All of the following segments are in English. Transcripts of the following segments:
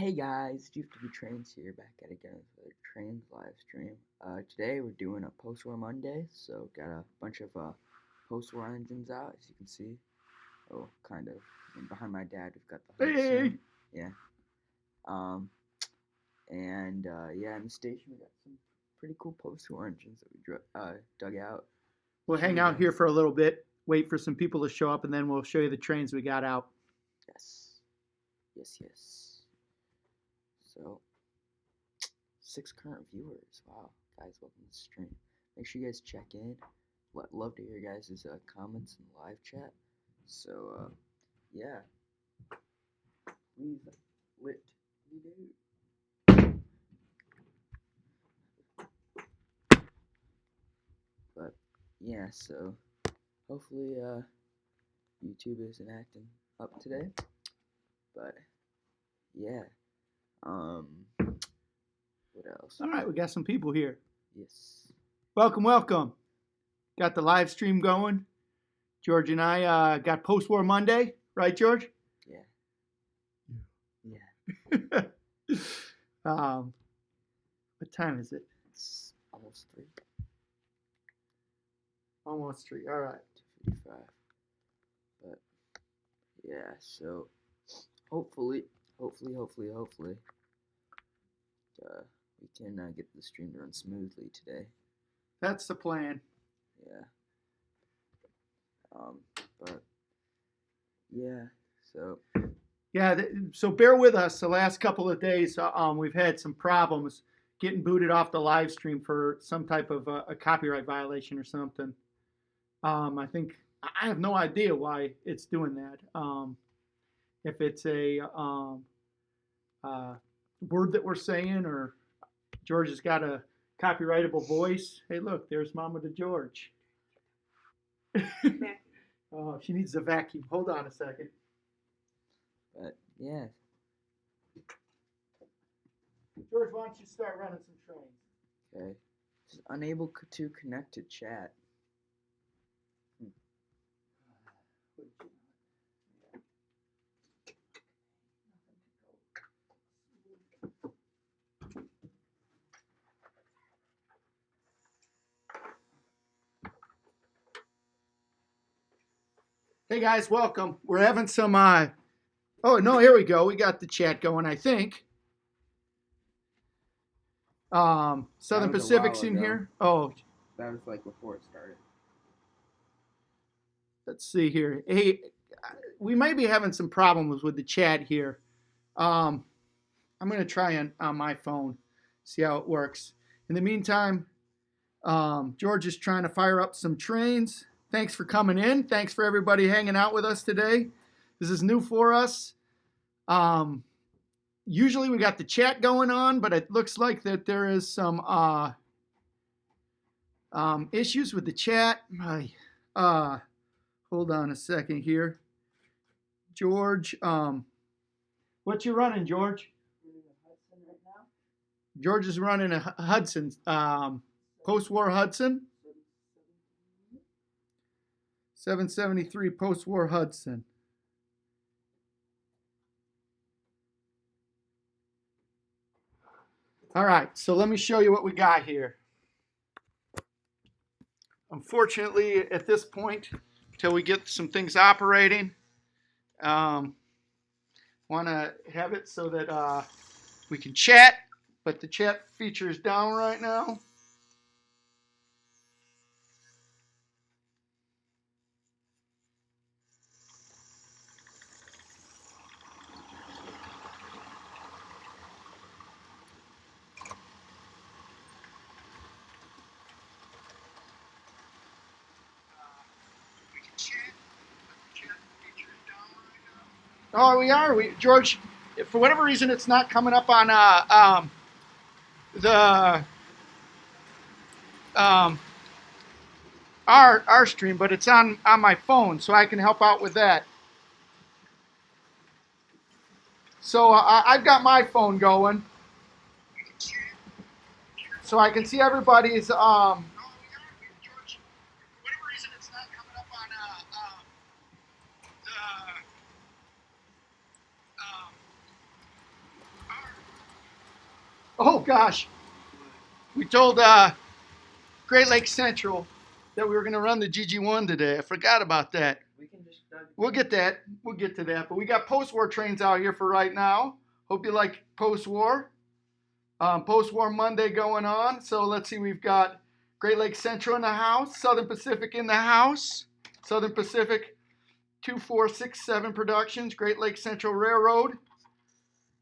Hey guys, GFW Trains here, back at again with the Trains live stream. Today we're doing a post-war Monday, so got a bunch of post-war engines out, as you can see. Oh, kind of. And behind my dad, we've got the Hudson. Yeah. Yeah, in the station we got some pretty cool post-war engines that we dug out. We'll hang out here for a little bit, wait for some people to show up, and then we'll show you the trains we got out. Yes. So, 6 current viewers. Wow, guys, welcome to the stream. Make sure you guys check in. Love to hear your guys' comments in the live chat. So, yeah. Please, lit me do. But, yeah, so, hopefully, YouTube isn't acting up today. But, yeah. What else? All right, we got some people here. Yes. Welcome. Got the live stream going. George and I got post-war Monday, right, George? Yeah. What time is it? It's almost 3. Almost 3. All right. 2:55. But yeah, so hopefully, we can get the stream to run smoothly today. That's the plan. Yeah. But yeah, so. Yeah, so bear with us. The last couple of days, we've had some problems getting booted off the live stream for some type of a copyright violation or something. I think I have no idea why it's doing that. If it's a word that we're saying, or George has got a copyrightable voice. Hey, look, there's Mama to George. Oh, she needs a vacuum. Hold on a second. But yeah. George, why don't you start running some trains? Okay. Just unable to connect to chat. Hey guys, welcome. We're having some oh no, here we go. We got the chat going, I think. Southern Pacific's in here. Oh, that was like before it started. Let's see here. Hey, we might be having some problems with the chat here. I'm going to try on my phone, see how it works. In the meantime, George is trying to fire up some trains. Thanks for coming in. Thanks for everybody hanging out with us today. This is new for us. Usually we got the chat going on, but it looks like that there is some issues with the chat. Hold on a second here. George, what you running, George? Hudson right now. George is running a Hudson, post-war Hudson. 773 post-war Hudson. All right, so let me show you what we got here. Unfortunately, at this point, until we get some things operating, want to have it so that we can chat, but the chat feature is down right now. Oh, we are. George, for whatever reason, it's not coming up on our stream, but it's on my phone, so I can help out with that. So I've got my phone going, so I can see everybody's. Oh gosh, we told Great Lakes Central that we were going to run the GG1 today. I forgot about that. We'll get that. We'll get to that. But we got post-war trains out here for right now. Hope you like post-war. Post-war Monday going on. So let's see. We've got Great Lakes Central in the house. Southern Pacific in the house. Southern Pacific 2467 Productions. Great Lakes Central Railroad.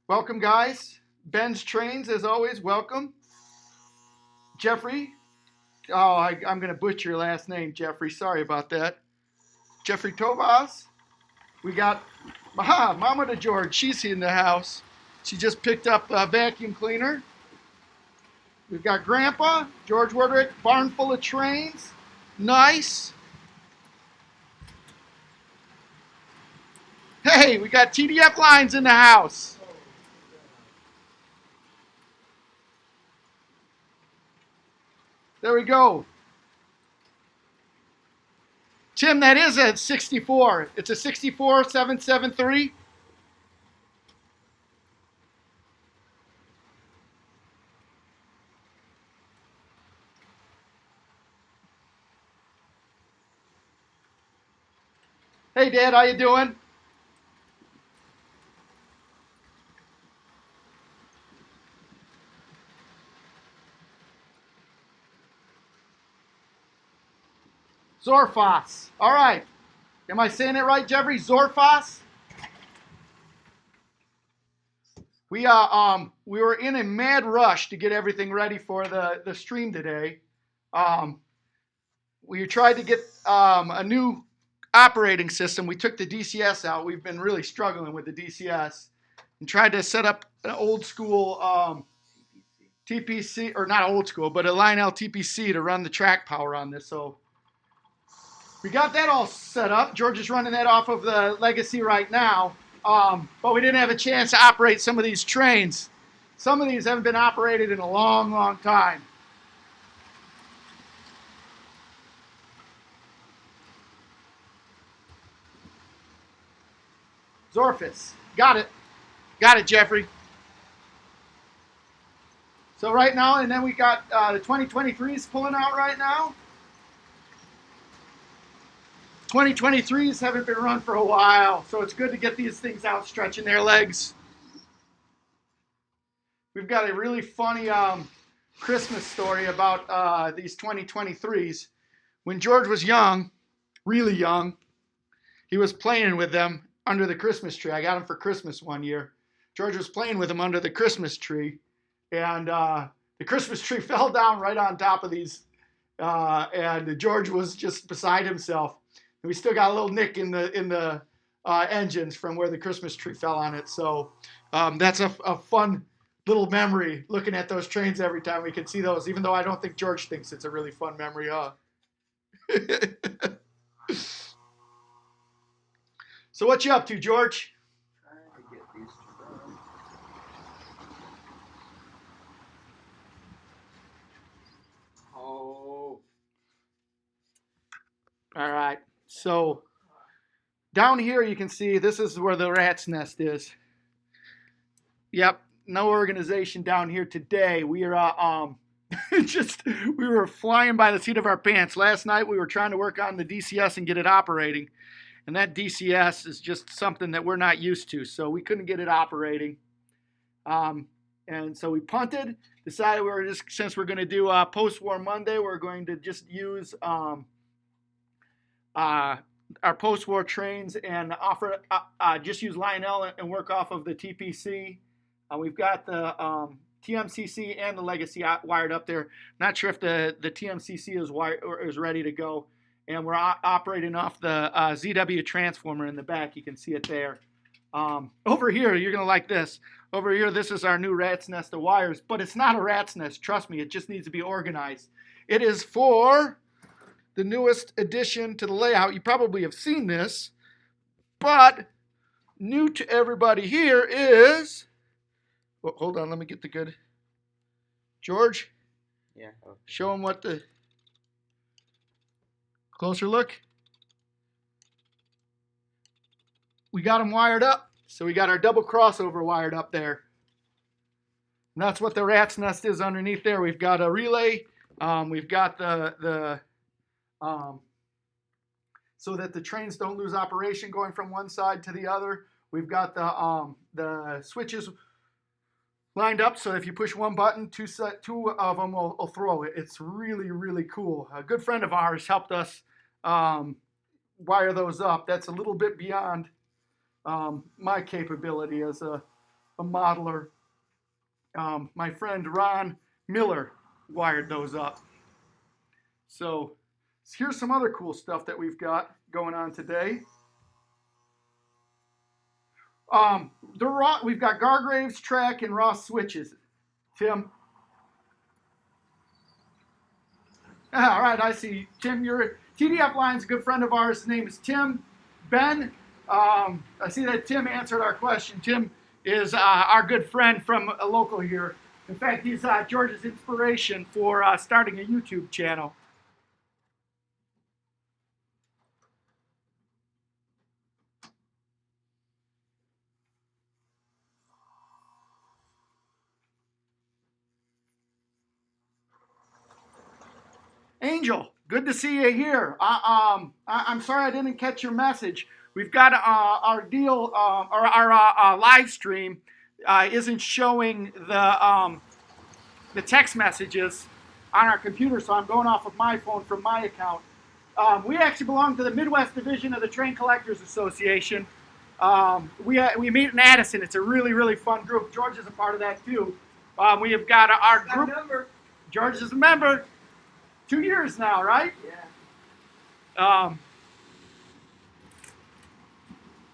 Welcome, guys. Ben's Trains, as always. Welcome. Jeffrey. Oh, I'm going to butcher your last name, Jeffrey. Sorry about that. Jeffrey Tovas. We got Mama to George. She's in the house. She just picked up a vacuum cleaner. We've got Grandpa, George Wordrick, barn full of trains. Nice. Hey, we got TDF lines in the house. There we go. Tim, that is a 64. It's a 64773. Hey, Dad, how you doing? Zorfos. All right. Am I saying it right, Jeffrey? Zorfos? We were in a mad rush to get everything ready for the stream today. We tried to get a new operating system. We took the DCS out. We've been really struggling with the DCS and tried to set up an old school TPC, or not old school, but a Lionel TPC to run the track power on this. So we got that all set up. George is running that off of the Legacy right now. But we didn't have a chance to operate some of these trains. Some of these haven't been operated in a long, long time. Zorfis. Got it. Got it, Jeffrey. So right now, and then we got the 2023s pulling out right now. 2023s haven't been run for a while, so it's good to get these things out stretching their legs. We've got a really funny Christmas story about these 2023s. When George was young, really young, he was playing with them under the Christmas tree. I got them for Christmas one year. George was playing with them under the Christmas tree, and the Christmas tree fell down right on top of these, and George was just beside himself. And we still got a little nick in the engines from where the Christmas tree fell on it. So that's a fun little memory, looking at those trains every time we can see those, even though I don't think George thinks it's a really fun memory, huh? So what you up to, George? Trying to get these to run. Oh. All right. So down here you can see this is where the rat's nest is. Yep. No organization down here today. We are we were flying by the seat of our pants. Last night we were trying to work on the DCS and get it operating. And that DCS is just something that we're not used to. So we couldn't get it operating. And so we punted, decided we were just, since we're going to do post-war Monday, we're going to just use our post-war trains and offer just use Lionel and work off of the TPC. We've got the TMCC and the Legacy wired up there. Not sure if the TMCC is wired or is ready to go. And we're operating off the ZW transformer in the back. You can see it there. Over here, you're going to like this. Over here, this is our new rat's nest of wires. But it's not a rat's nest. Trust me, it just needs to be organized. It is for the newest addition to the layout. You probably have seen this. But new to everybody here is... Oh, hold on, let me get the good... George? Yeah. Okay. Show them what the... Closer look. We got them wired up. So we got our double crossover wired up there. And that's what the rat's nest is underneath there. We've got a relay. We've got the so that the trains don't lose operation going from one side to the other. We've got the switches lined up so if you push one button, two of them will throw it. It's really, really cool. A good friend of ours helped us wire those up. That's a little bit beyond my capability as a modeler. My friend Ron Miller wired those up. So here's some other cool stuff that we've got going on today. We've got Gargraves, track, and raw switches. Tim. All right, I see. Tim, your TDF line's a good friend of ours. His name is Tim. Ben, I see that Tim answered our question. Tim is our good friend from a local here. In fact, he's George's inspiration for starting a YouTube channel. Angel, good to see you here. I'm sorry I didn't catch your message. We've got our deal, or our live stream isn't showing the text messages on our computer, so I'm going off of my phone from my account. We actually belong to the Midwest Division of the Train Collectors Association. We meet in Addison. It's a really, really fun group. George is a part of that too. We have got our group. George is a member. 2 years now, right? Yeah.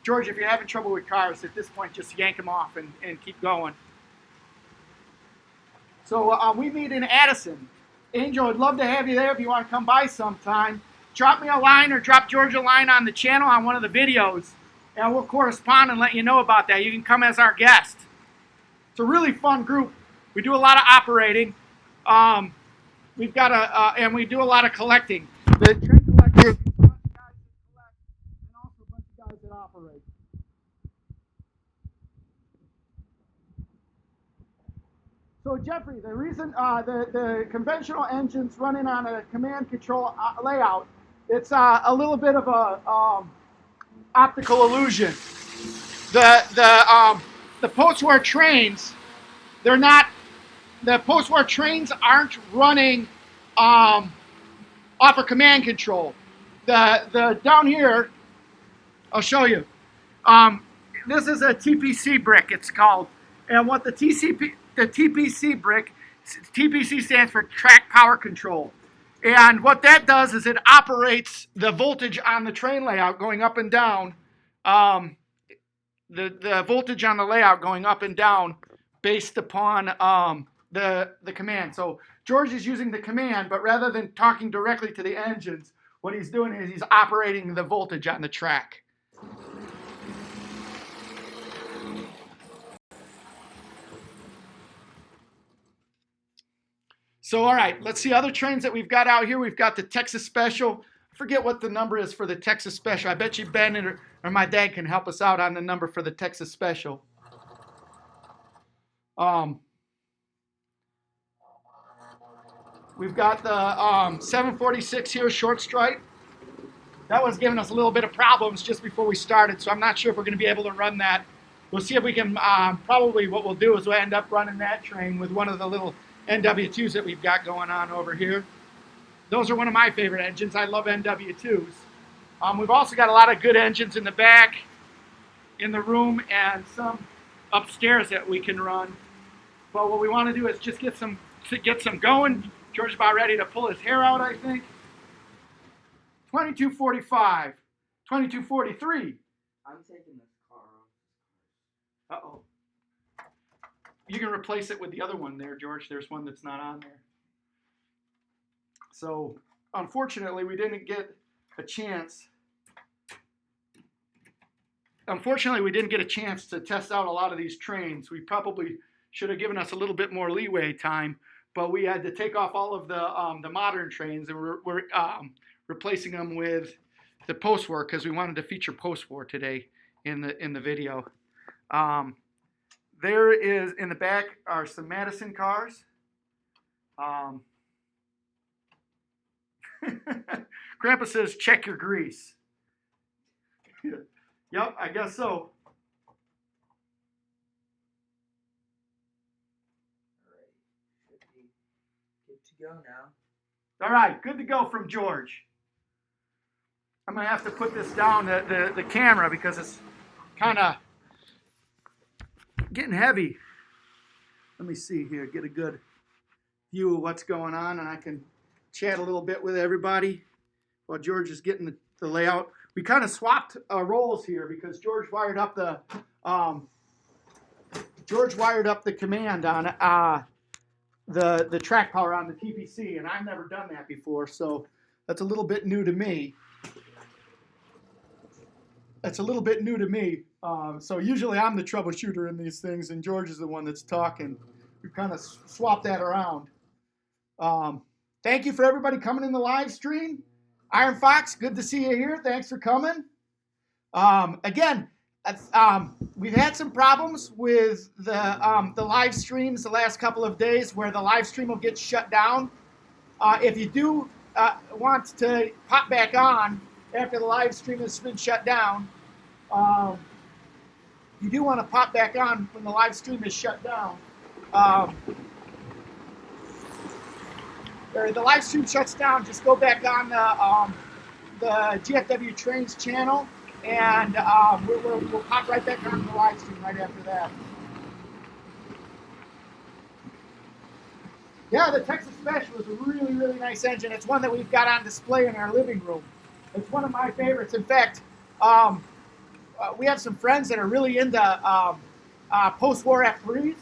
George, if you're having trouble with cars, at this point, just yank them off and keep going. So we meet in Addison. Angel, I'd love to have you there if you want to come by sometime. Drop me a line or drop George a line on the channel on one of the videos, and we'll correspond and let you know about that. You can come as our guest. It's a really fun group. We do a lot of operating. We've got and we do a lot of collecting. The train collectors, a bunch of guys that collect, and also a bunch of guys that operate. So Jeffrey, the reason the conventional engines running on a command control layout, it's a little bit of a optical illusion. The post-war trains, they're not. The post-war trains aren't running off of command control. The down here, I'll show you. This is a TPC brick, it's called. And what the TPC brick, TPC stands for track power control. And what that does is it operates the voltage on the train layout going up and down. The voltage on the layout going up and down based upon the command. So George is using the command, but rather than talking directly to the engines, what he's doing is he's operating the voltage on the track. So, all right, let's see other trains that we've got out here. We've got the Texas Special. I forget what the number is for the Texas Special. I bet you Ben or my dad can help us out on the number for the Texas Special. We've got the 746 here, short stripe. That was giving us a little bit of problems just before we started, so I'm not sure if we're going to be able to run that. We'll see if we can, probably what we'll do is we'll end up running that train with one of the little NW2s that we've got going on over here. Those are one of my favorite engines. I love NW2s. We've also got a lot of good engines in the back, in the room, and some upstairs that we can run. But what we want to do is just get some going. George is about ready to pull his hair out, I think. 2245, 2243. I'm taking this car off. Uh-oh. You can replace it with the other one there, George. There's one that's not on there. So, unfortunately, we didn't get a chance. To test out a lot of these trains. We probably should have given us a little bit more leeway time, but we had to take off all of the modern trains, and we're replacing them with the post-war because we wanted to feature post-war today in the video. there is, in the back are some Madison cars. Grandpa says, check your grease. Yep, I guess so. All right, should be good to go now. All right, good to go from George. I'm going to have to put this down, the camera, because it's kind of getting heavy. Let me see here, get a good view of what's going on, and I can chat a little bit with everybody while George is getting the layout. We kind of swapped roles here because George wired up the command on the track power on the TPC, and I've never done that before, so that's a little bit new to me. So usually I'm the troubleshooter in these things, and George is the one that's talking. We've kind of swapped that around. Thank you for everybody coming in the live stream. Iron Fox, good to see you here. Thanks for coming. Again, we've had some problems with the live streams the last couple of days where the live stream will get shut down. If you do want to pop back on after the live stream has been shut down, you do want to pop back on when the live stream is shut down. The live stream shuts down, just go back on the GFW Trains channel, and we'll pop right back on the live stream right after that. Yeah, the Texas Special is a really, really nice engine. It's one that we've got on display in our living room. It's one of my favorites. In fact, we have some friends that are really into post-war F3s.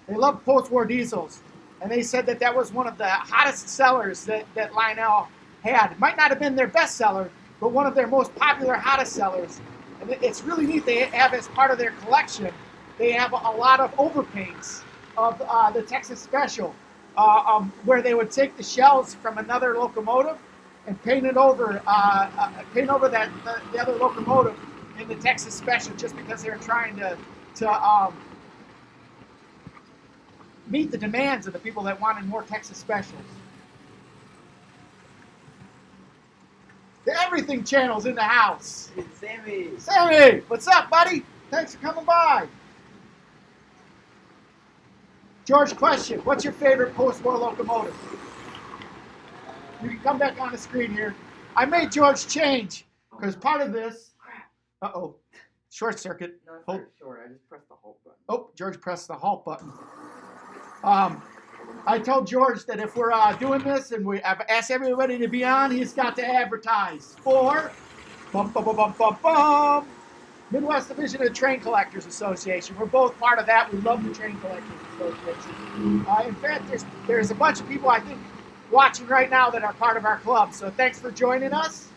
They love post-war diesels. And they said that was one of the hottest sellers that Lionel had. It might not have been their best seller, but one of their most popular, hottest sellers. And it's really neat. They have, as part of their collection, they have a lot of overpaints of the Texas Special, where they would take the shells from another locomotive and paint over the other locomotive in the Texas Special, just because they're trying to meet the demands of the people that wanted more Texas Specials. The Everything Channel's in the house. Sammy. Sammy, what's up, buddy? Thanks for coming by. George, question. What's your favorite post-war locomotive? You can come back on the screen here. I made George change because part of this... Uh-oh. Short circuit. No, it's not short. I just pressed the halt button. Oh, George pressed the halt button. I told George that if we're doing this and I've asked everybody to be on, he's got to advertise for Midwest Division of Train Collectors Association. We're both part of that. We love the Train Collectors Association. In fact, there's a bunch of people, I think, watching right now that are part of our club. So thanks for joining us.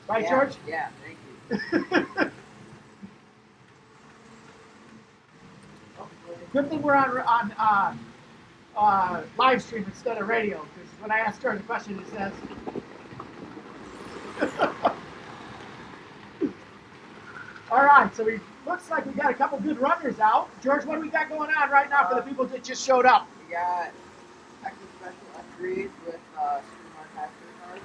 Right, yeah, George? Yeah, thank you. Good thing we're on live stream instead of radio, because when I asked George the question, he says... All right, so looks like we got a couple good runners out. George, what do we got going on right now for the people that just showed up? We got Texas Special F3s with Streamline passenger cars.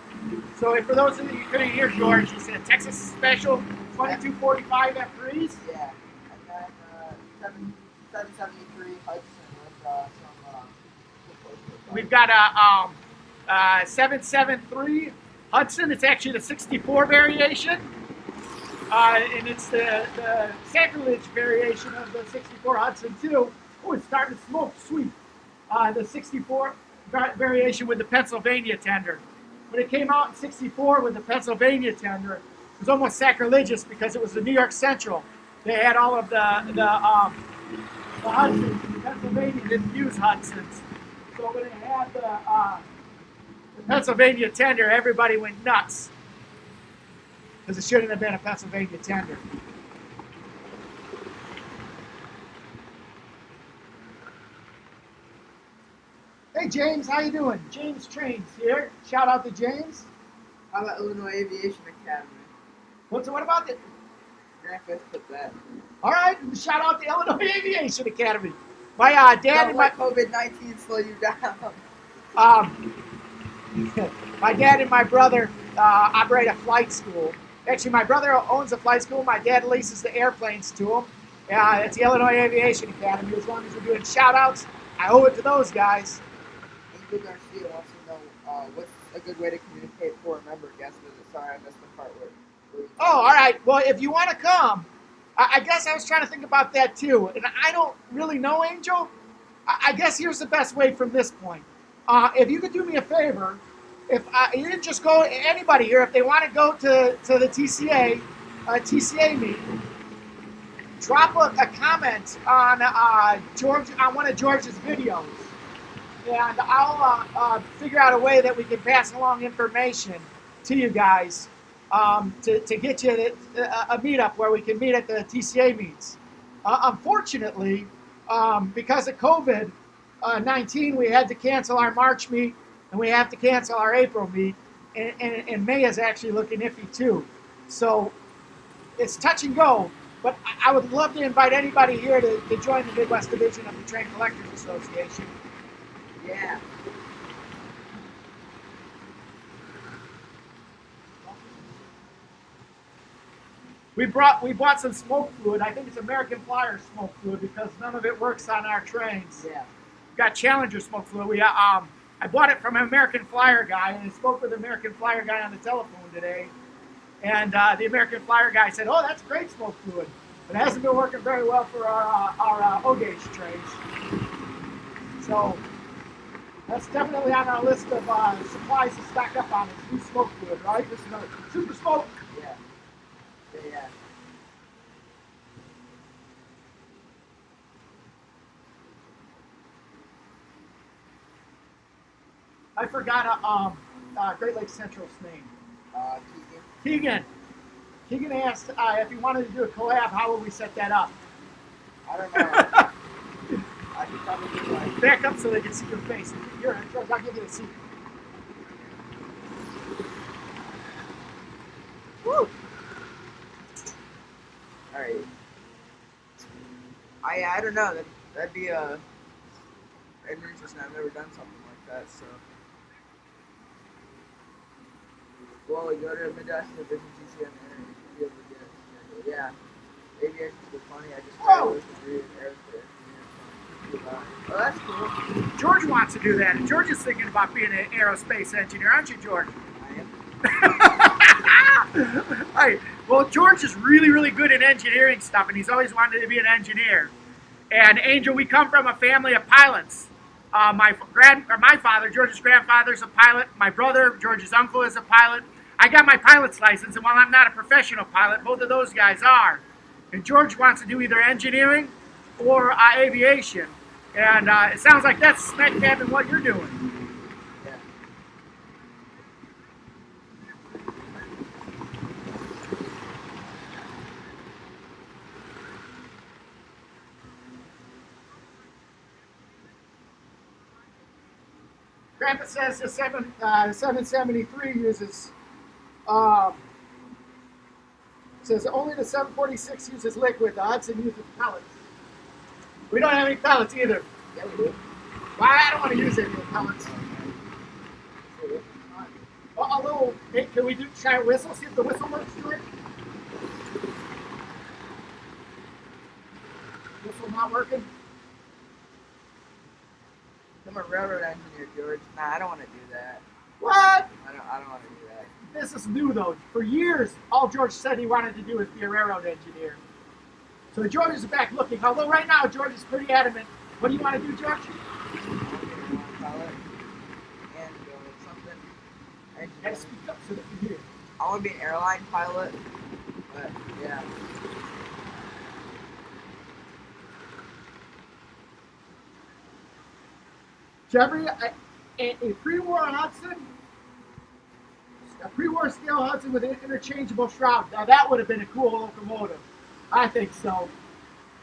So for those of you who couldn't hear George, he said Texas Special 2245 F3s. Yeah, and then 773 Hudson with some... We've got a 773 Hudson. It's actually the 64 variation. And it's the sacrilege variation of the 64 Hudson too. Oh, it's starting to smoke, sweet. The 64 variation with the Pennsylvania tender. When it came out in 64 with the Pennsylvania tender, it was almost sacrilegious because it was the New York Central. They had all of the Hudsons. The Pennsylvania didn't use Hudsons. So when they had the Pennsylvania tender, everybody went nuts. Because it shouldn't have been a Pennsylvania tender. Hey James, how you doing? James Trains here. Shout out to James. How about Illinois Aviation Academy? What about it? Yeah, Grandpa's put that. All right, shout out to Illinois Aviation Academy. My dad Don't and my let COVID-19 slow you down. um, my dad and my brother operate a flight school. Actually, my brother owns a flight school. My dad leases the airplanes to him. It's the Illinois Aviation Academy. As long as we're doing shout outs, I owe it to those guys. Angel Garcia wants to know what's a good way to communicate for a member guest visit. Sorry, I missed the part where Oh, all right. Well, if you want to come, I guess I was trying to think about that too. And I don't really know, Angel. I guess here's the best way from this point. If you could do me a favor, if you didn't just go, anybody here, if they want to go to the TCA meeting, drop a comment on George on one of George's videos, and I'll figure out a way that we can pass along information to you guys to get you a meetup where we can meet at the TCA meets. Unfortunately, because of COVID-19, we had to cancel our March meet, and we have to cancel our April meet, and May is actually looking iffy too. So it's touch and go, but I would love to invite anybody here to join the Midwest Division of the Train Collectors Association. Yeah. We bought some smoke fluid. I think it's American Flyer smoke fluid because none of it works on our trains. Yeah. We've got Challenger smoke fluid. I bought it from an American Flyer guy, and I spoke with the American Flyer guy on the telephone today. And the American Flyer guy said, "Oh, that's great smoke fluid, but it hasn't been working very well for our O-gauge trains." So that's definitely on our list of supplies to stock up on. Is new smoke fluid, right? This is another super smoke. Yeah. Yeah. I forgot Great Lakes Central's name. Keegan. Keegan asked if he wanted to do a collab, how would we set that up? I don't know. I could probably do like. Back up so they can see your face. Here, George, I'll give you the seat. Woo! All right. I don't know. That'd be an interesting. I've never done something like that. So. Well, we go to a Midwest Division TCM and you should be able to get it. Yeah. Aviation's good funny. I just graduated from aerospace. Oh, that's cool. George wants to do that, and George is thinking about being an aerospace engineer, aren't you, George? I am. All right. Well, George is really, really good at engineering stuff, and he's always wanted to be an engineer. And Angel, we come from a family of pilots. My father, George's grandfather, is a pilot. My brother, George's uncle, is a pilot. I got my pilot's license, and while I'm not a professional pilot, both of those guys are. And George wants to do either engineering or aviation. And it sounds like that's smack dab in what you're doing. Yeah. Grandpa says the 773 uses, says only the 746 uses liquid, the Hudson uses pellets. We don't have any pellets either. Yeah, we do. Well, I don't want to use any of the pellets. A little, hey, can we try a whistle, see if the whistle works, George? Whistle not working? I'm a railroad engineer, George. Nah, I don't want to do that. What? I don't want to do that. This is new, though. For years, all George said he wanted to do was be a railroad engineer. So George is back looking. Although right now, George is pretty adamant. What do you want to do, George? You gotta speak up so they can hear. I want to be an airline pilot, but yeah. Jeffrey, a pre-war Hudson, a pre-war scale Hudson with an interchangeable shroud. Now that would have been a cool locomotive. I think so.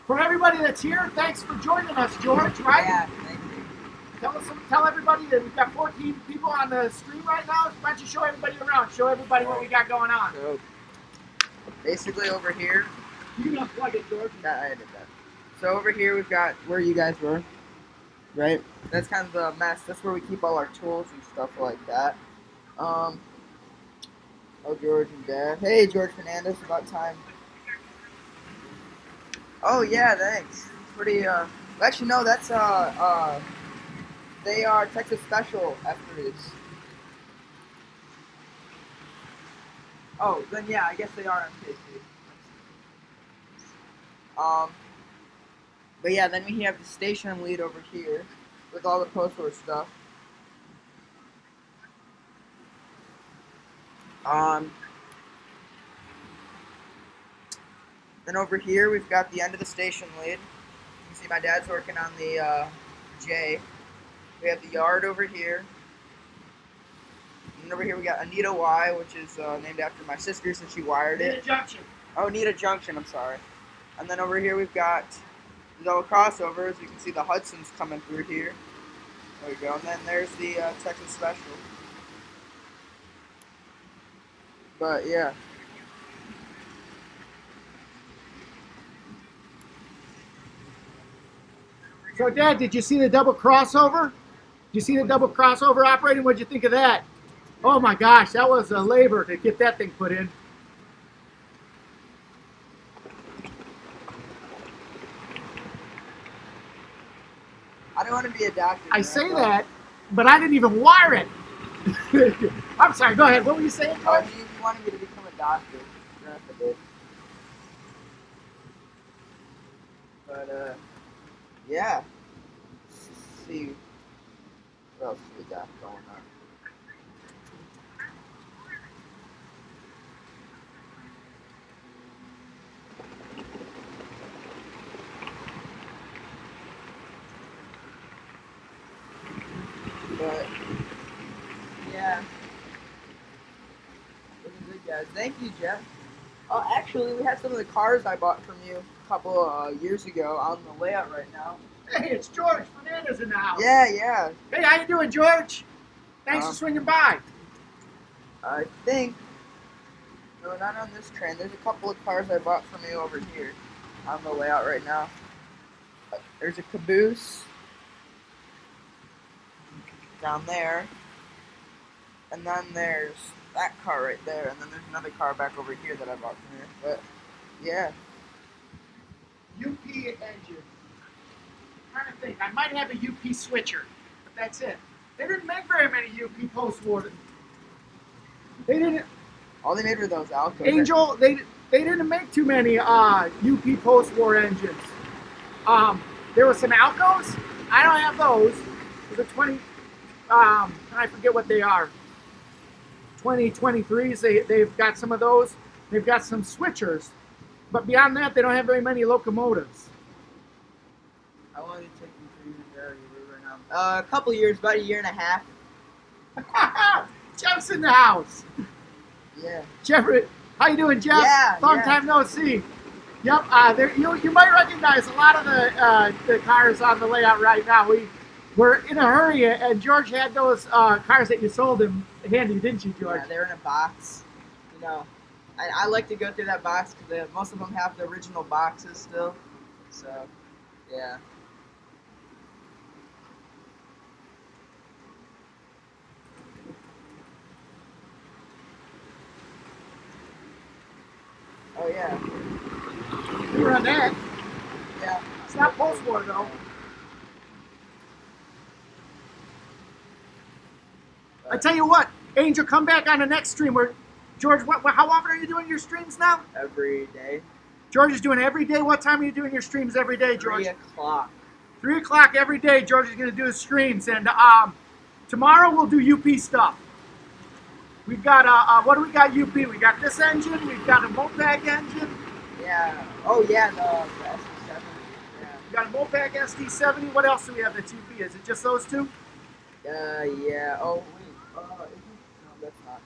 For everybody that's here, thanks for joining us, George. Right? Yeah, thank you. Tell everybody that we've got 14 people on the stream right now. Why don't you show everybody around? Show everybody what we got going on. So basically over here, You can unplug it, George. Yeah, I did that. So over here we've got where you guys were, right? That's kind of the mess. That's where we keep all our tools and stuff like that. Oh, George and Dad. Hey, George Fernandez, about time. Oh yeah, thanks. Pretty. Actually, no, that's they are Texas Special after this. Oh, then yeah, I guess they are MKC. But yeah, then we have the station lead over here with all the post-war stuff. Um, then over here we've got the end of the station lead. You can see my dad's working on the J. We have the yard over here. And over here we got Anita Y, which is named after my sister since she wired it. Anita Junction. Oh, Anita Junction, I'm sorry. And then over here we've got the little crossovers. You can see the Hudson's coming through here. There we go. And then there's the Texas Special. But yeah. So, Dad, did you see the double crossover? Did you see the double crossover operating? What'd you think of that? Oh my gosh, that was a labor to get that thing put in. I don't want to be a doctor. I say that, but I didn't even wire it. I'm sorry, go ahead. What were you saying, George? You wanted me to become a doctor. Grandpa did. But, yeah. Let's see what else we got going on. But, yeah. Looking good, guys. Thank you, Jeff. Oh, actually, we had some of the cars I bought from you a couple years ago on the layout right now. Hey, it's George Fernandez in the house. Yeah. Hey, how you doing, George? Thanks for swinging by. I think, no, not on this train. There's a couple of cars I bought from you over here on the layout right now. There's a caboose down there, and then there's that car right there, and then there's another car back over here that I bought from you. But yeah, UP engine. I'm trying to think. I might have a UP switcher, but that's it. They didn't make very many UP post-war. They didn't. all they made were those Alcos. Angel, they didn't make too many UP post-war engines. There were some Alcos. I don't have those. There's a 20. I forget what they are. 2023s. They've got some of those. They've got some switchers, but beyond that, they don't have very many locomotives. How long did it take you for you to go? You were now? A couple years, about a year and a half. Jeff's in the house. Yeah. Jeffrey, how you doing, Jeff? Yeah. Long time no see. Yep. You might recognize a lot of the cars on the layout right now. We're in a hurry, and George had those cars that you sold him handy, didn't you, George? Yeah, they're in a box. You know, I like to go through that box because most of them have the original boxes still. So, yeah. Oh yeah. We were on that. Yeah. It's not post-war though. I tell you what, Angel, come back on the next stream. Where George, how often are you doing your streams now? Every day. George is doing it every day. What time are you doing your streams every day, George? 3 o'clock. 3 o'clock every day. George is going to do his streams, and tomorrow we'll do UP stuff. We've got what do we got? UP. We got this engine. We've got a Mopag engine. Yeah. Oh yeah, the SD7. Yeah. We got a Mopag SD70. What else do we have that's UP? Is it just those two? Yeah. Oh wait. No, that's not.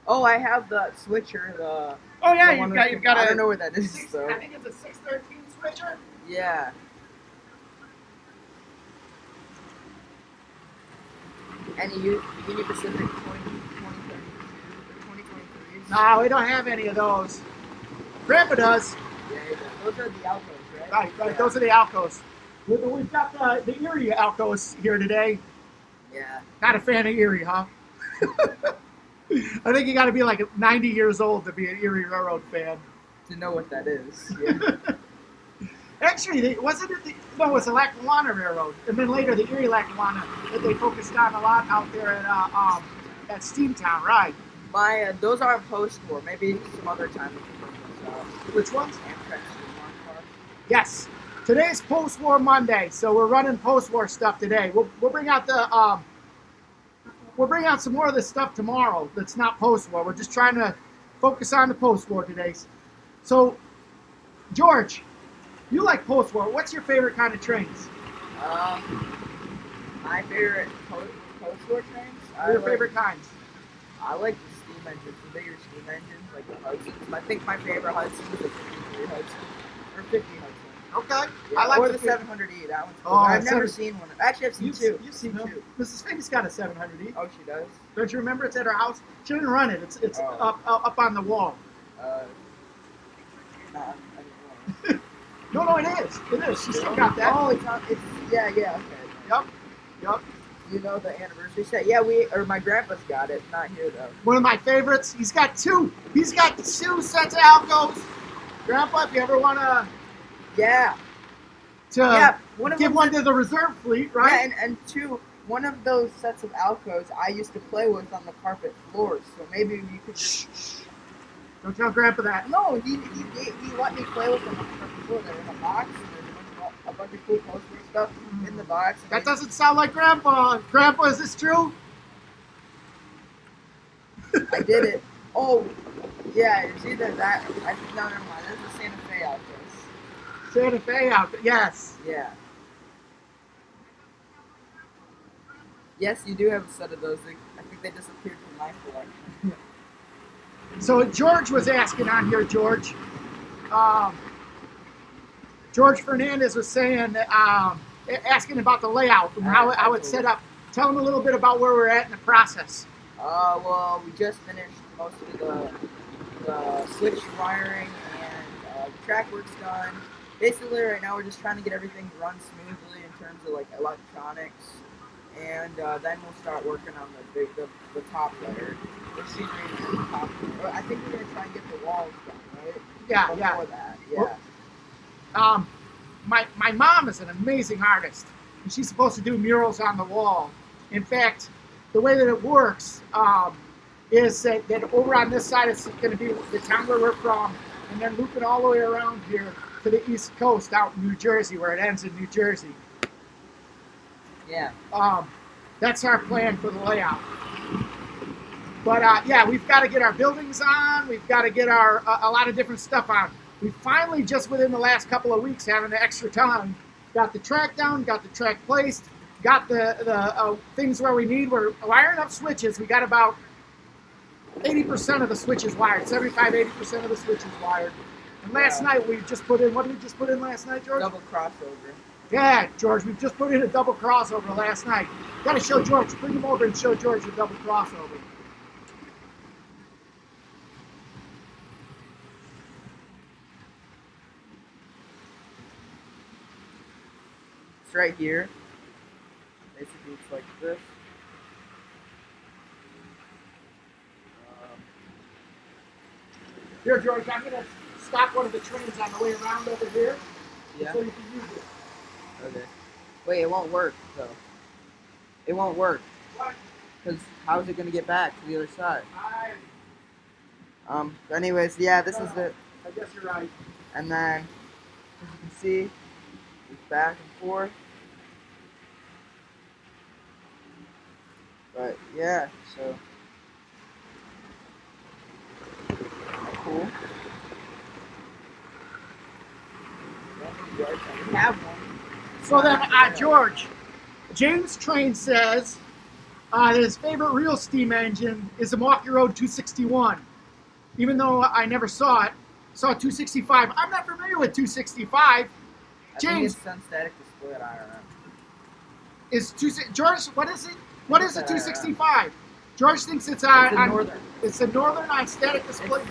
Oh, I have the switcher. The. Oh yeah, you've got. I don't know where that is. So. I think it's a 613 switcher. Yeah. And Union Pacific 2022 or 2023. No, we don't have any of those. Grandpa does. Yeah, he does. Those are the Alcos, right? Right. Yeah. Those are the Alcos. We've got the Erie Alcos here today. Yeah. Not a fan of Erie, huh? I think you got to be like 90 years old to be an Erie Railroad fan. To know what that is. Yeah. Actually, wasn't it no, it was the Lackawanna Railroad, and then later the Erie Lackawanna that they focused on a lot out there at Steamtown, right? Those are post-war. Maybe some other time we can bring those out. Which ones? Amtrak Steamline car. Yes. Today's post-war Monday, so we're running post-war stuff today. We'll bring out we'll bring out some more of this stuff tomorrow that's not post-war. We're just trying to focus on the post-war today. So, George, you like post-war. What's your favorite kind of trains? My favorite post-war trains. What are your favorite kinds? I like the steam engines, the bigger steam engines, like the Hudsons. I think my favorite Hudson is the 53 Hudson, or 50 Hudson. Okay. Yeah, I like or the 700E. That one's cool. Oh, I've never seen one. Actually, I've seen two. You've seen two. Mrs. Fink's got a 700E. Oh, she does? Don't you remember? It's at her house. She didn't run it. It's Oh. up on the wall. Nah, I didn't know. No, it is. It is. She still got that. Oh, it's yeah, okay. Yep. You know the anniversary set? Yeah, my grandpa's got it. Not here though. One of my favorites. He's got two. He's got 2 sets of Alcos. Grandpa, if you ever want to give one to the reserve fleet, right? Yeah, and two, one of those sets of Alcos I used to play with on the carpet floors. So maybe you could just. Don't tell Grandpa that. No, he let me play with them on the carpet floor. They're in a box. And there's a bunch of cool poster stuff in the box. That doesn't sound like Grandpa. Grandpa, is this true? I did it. Oh, yeah, it's either that. No, never mind. There's the Santa Fe Alcos. Santa Fe Alcos, yes. Yeah. Yes, you do have a set of those. I think they disappeared from my collection. So George was asking on here, George. George Fernandez was saying, asking about the layout and how it's set up. Tell him a little bit about where we're at in the process. Well, we just finished most of the switch wiring and the track work's done. Basically, right now we're just trying to get everything to run smoothly in terms of like electronics, and then we'll start working on the top layer. Machinery and the top layer. I think we're gonna try and get the walls done, right? Before that, yeah. My mom is an amazing artist, and she's supposed to do murals on the wall. In fact, the way that it works is that over on this side it's going to be the town where we're from, and then looping all the way around here to the East Coast out in New Jersey, where it ends in New Jersey. Yeah. That's our plan for the layout. But yeah, we've got to get our buildings on. We've got to get a lot of different stuff on. We finally, just within the last couple of weeks, having the extra time, got the track down, got the track placed, got the things where we need. We're wiring up switches. We got about 80% of the switches wired, 75-80% of the switches wired. And last night we just put in, what did we just put in last night, George? Double crossover. Yeah, George, we just put in a double crossover last night. Got to show George, bring him over and show George the double crossover. It's right here. Basically, it's like this. Here, George, I'm going to stop one of the trains on the way around over here. Yeah. So you can use it. Okay. Wait, it won't work, though. It won't work. What? Because how is it going to get back to the other side? Anyways, yeah, this is it. I guess you're right. And then, as you can see, it's back and forth. But, yeah, so. Cool. We have one. So then, George, James Train says that his favorite real steam engine is the Milwaukee Road 261. Even though I never saw it, saw 265. I'm not familiar with 265. James, I think it's static display at IRM. George, what is it? What is a 265? George thinks it's a Northern. It's a Northern on static display. You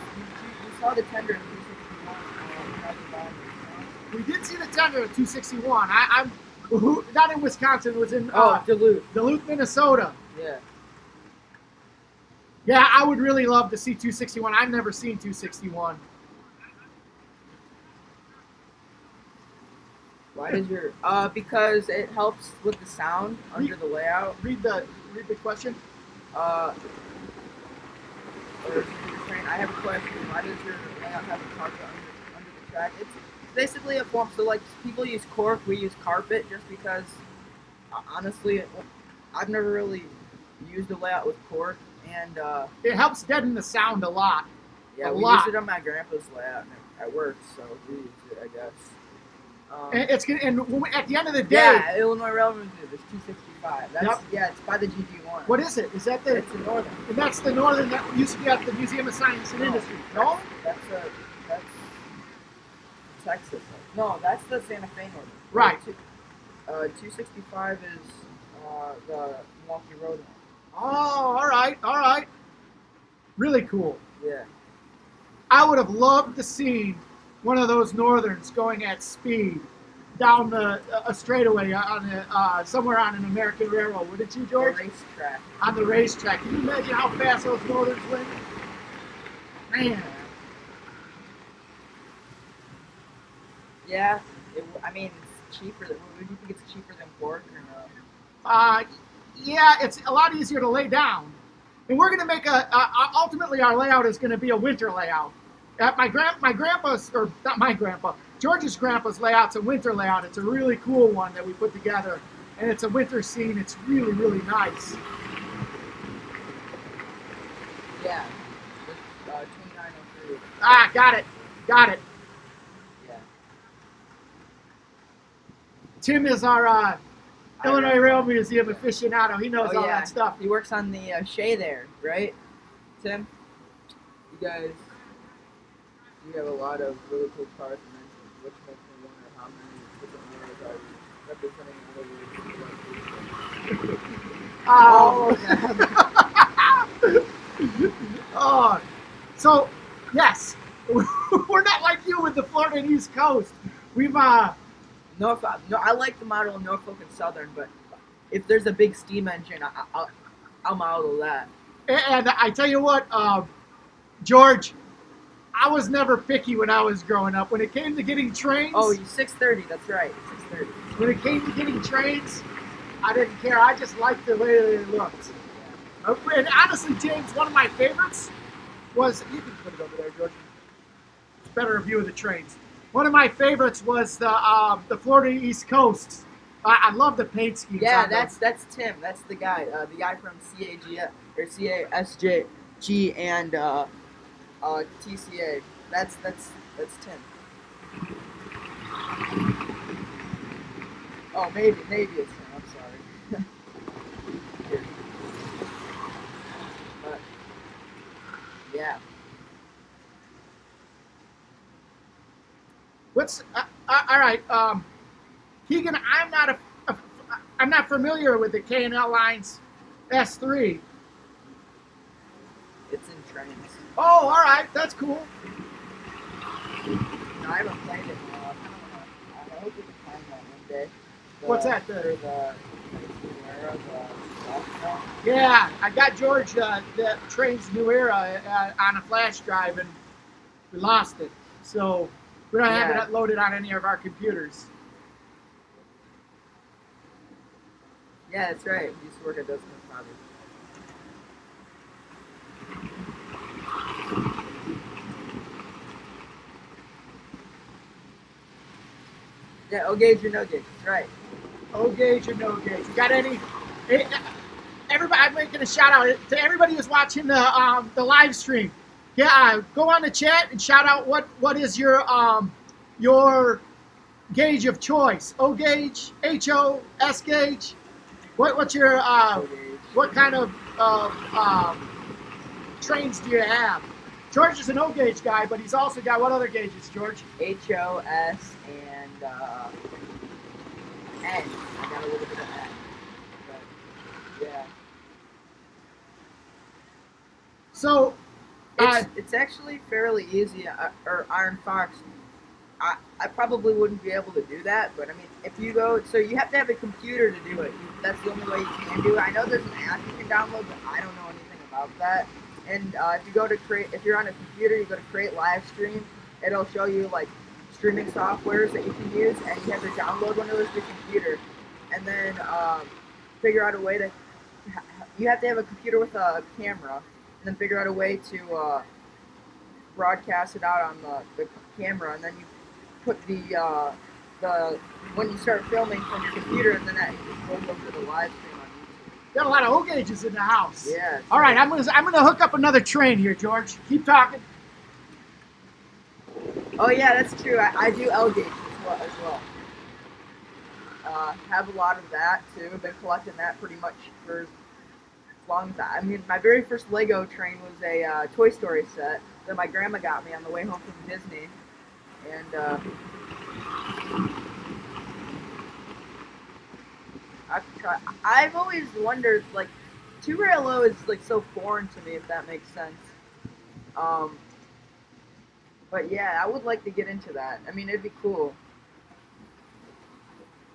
saw the tender in 261. We did see the tender at 261. I'm not in Wisconsin. It was in Duluth. Minnesota. Yeah. Yeah, I would really love to see 261. I've never seen 261. Why does your because it helps with the sound under the layout. Read the question. Or train. I have a question. Why does your layout have a carpet under the track? It's basically a form. So like people use cork, we use carpet, just because. Honestly, I've never really used a layout with cork, and it helps deaden the sound a lot. Yeah, we used it on my grandpa's layout and it worked, so we used it, I guess. And it's good. And at the end of the day, yeah, Illinois Railroad is 265. That's yep. It's by the GG1. What is it? Is that the? It's the northern. And that's the northern that used to be at the Museum of Science and Industry. No, that's Texas. No, that's the Santa Fe northern. Right. 265 is the Milwaukee Road one. Oh, all right. Really cool. Yeah. I would have loved to see one of those northerns going at speed down a straightaway on somewhere on an American railroad, wouldn't you, George? The racetrack. On the racetrack. Can you imagine how fast those northerns went? Man. Yeah. I mean, it's cheaper. Would you think it's cheaper than pork or no? Yeah, it's a lot easier to lay down. And we're going to make ultimately our layout is going to be a winter layout. At my grandpa's, or not my grandpa, George's grandpa's layout's a winter layout. It's a really cool one that we put together. And it's a winter scene. It's really, really nice. Yeah. 2903. Got it. Yeah. Tim is our Illinois Rail Museum aficionado. He knows all that stuff. He works on the Shea there, right? Tim? You guys, you have a lot of really cool cars, which makes me wonder how many different representing other Oh, so yes, we're not like you with the Florida and East Coast. We've Norfolk. No, I like the model of Norfolk and Southern, but if there's a big steam engine, I'll model that. And I tell you what, George, I was never picky when I was growing up. When it came to getting trains. Oh, 630. That's right. 630. When it came to getting trains, I didn't care. I just liked the way they looked. And honestly, James, one of my favorites was, you can put it over there, George. It's a better view of the trains. One of my favorites was the Florida East Coast. I love the paint schemes. Yeah, that's Tim. That's the guy from CAG or CASJG and TCA. That's Tim. Oh, maybe it's Tim. I'm sorry. But yeah. All right, Keegan? I'm not familiar with the K&L Lines S3. It's in trains. Oh, all right, that's cool. No, I haven't played it. I hope we can find that one day. What's that? Yeah, I got George the train's New Era on a flash drive, and we lost it. So we don't have it loaded on any of our computers. Yeah, that's right. He used to work at Dustin Father. Yeah, O gauge or no gauge. That's right. O gauge or no gauge. You got any? Everybody, I'm making a shout out to everybody who's watching the live stream. Yeah, go on the chat and shout out what is your gauge of choice? O gauge, HO, S gauge. What's your what kind of trains do you have? George is an O gauge guy, but he's also got what other gauges, George? HO, S, and N. I got a little bit of N. But, yeah. So it's actually fairly easy. Or Iron Fox. I probably wouldn't be able to do that. But I mean, if you go, so you have to have a computer to do it. That's the only way you can do it. I know there's an app you can download, but I don't know anything about that. And if you go to create, if you're on a computer, you go to create live stream. It'll show you like streaming softwares that you can use, and you have to download one of those to your computer, and then figure out a way to. You have to have a computer with a camera, and then figure out a way to broadcast it out on the camera, and then you put the when you start filming from your computer, and then that goes over to the live stream on YouTube. Got a lot of O gauges in the house. Yeah. All right, I'm gonna hook up another train here, George. Keep talking. Oh yeah, that's true. I do L gauge as well. Have a lot of that too. I've been collecting that pretty much for as long as I mean, my very first Lego train was a Toy Story set that my grandma got me on the way home from Disney, and I've always wondered, like, two rail O is like so foreign to me, if that makes sense. But yeah, I would like to get into that. I mean, it'd be cool.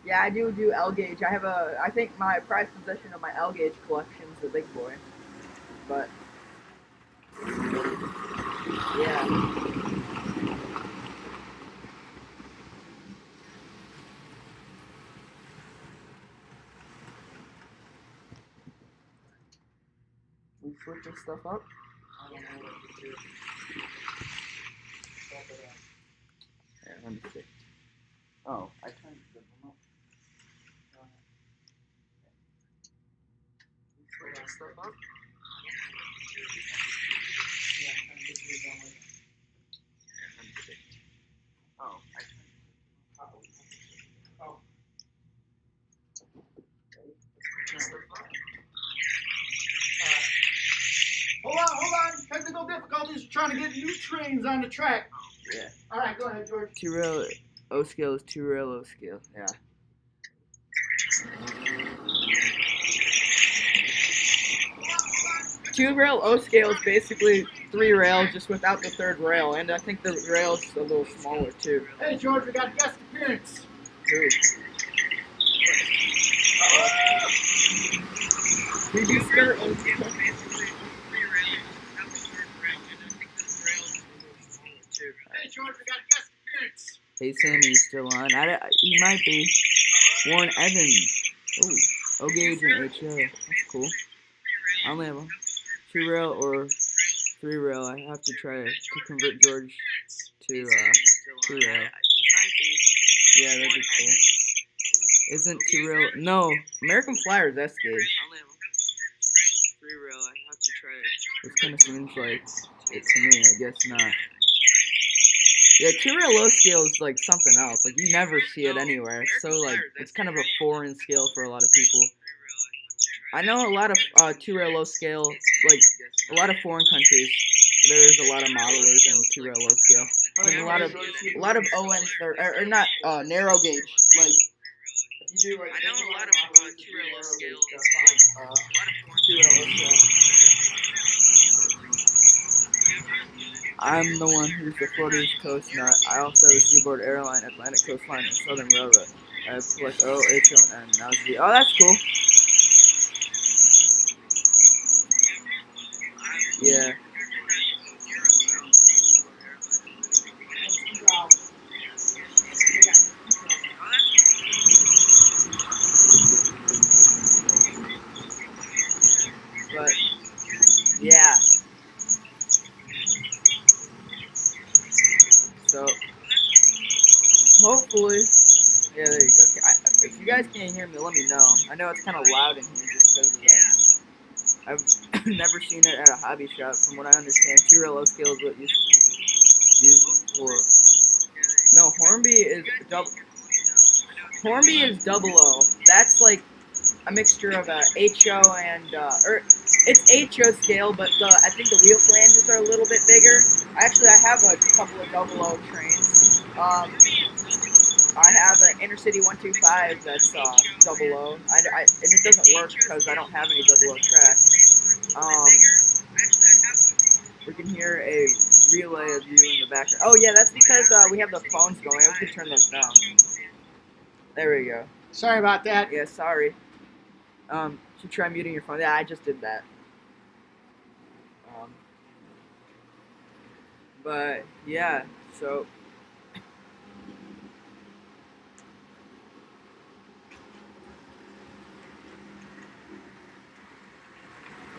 Yeah, I do L gauge. I think my prized possession of my L gauge collection is the big boy. But yeah. We switching stuff up? Yeah, let me see. Oh, I turned the remote. Switching stuff up? Yeah, let me see. Oh, I turned the remote. Oh. Hold on. Technical difficulties trying to get new trains on the track. Yeah. All right, go ahead, George. 2 rail O scale is 2 rail O scale. Yeah. Two rail O scale is basically 3 rails just without the third rail, and I think the rail's a little smaller too. Hey, George, we got a guest appearance. Who? Did you skirt O scale? Hey, George, we got a guest appearance. Hey, Sammy, you still on? He might be. Warren Evans. Ooh, O gauge and HO. That's cool. I only have a 2 rail or 3 rail. I have to try to convert George to 2 rail. Yeah, that'd be cool. Isn't 2 rail? No, American Flyers S gauge. This kind of seems like it to me. I guess not. Yeah, 2 rail O scale is like something else. Like you never see it anywhere. It's so like it's kind of a foreign scale for a lot of people. I know a lot of 2 rail O scale, like a lot of foreign countries. There's a lot of modelers in 2 rail O scale. And a lot of ONs or not narrow gauge. Like if you do like I know a lot of 2 rail O scale. 2 rail O scale. I'm the one who's the Florida East Coast nut. I also have a Seaboard Airline, Atlantic Coastline, and Southern Railroad. I have collect O, H, O, and N. Now Z. Oh, that's cool. Yeah. But yeah. So hopefully, yeah, there you go. If you guys can't hear me, let me know. I know it's kind of loud in here just because of that. I've never seen it at a hobby shop. From what I understand, 2 rail O scale is what used for. No, Hornby is double. Hornby is double O. That's like a mixture of HO and or it's HO scale, but I think the wheel flanges are a little bit bigger. Actually, I have a couple of double O trains. I have an Intercity 125 that's double O. And it doesn't work because I don't have any double O tracks. We can hear a relay of you in the background. Oh yeah, that's because we have the phones going. We can turn those down. There we go. Sorry about that. Yeah, sorry. Should try muting your phone. Yeah, I just did that. But yeah, so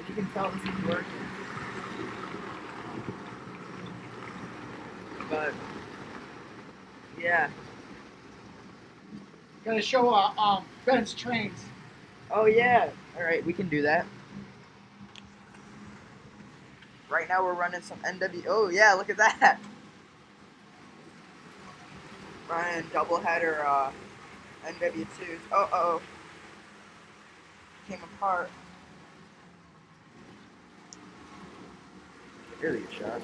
as you can tell, this is working. But yeah. Gonna show Ben's trains. Oh yeah. All right, we can do that. Right now we're running some NW. Oh yeah, look at that. Running doubleheader NW2s. Oh. Came apart. Really good shot.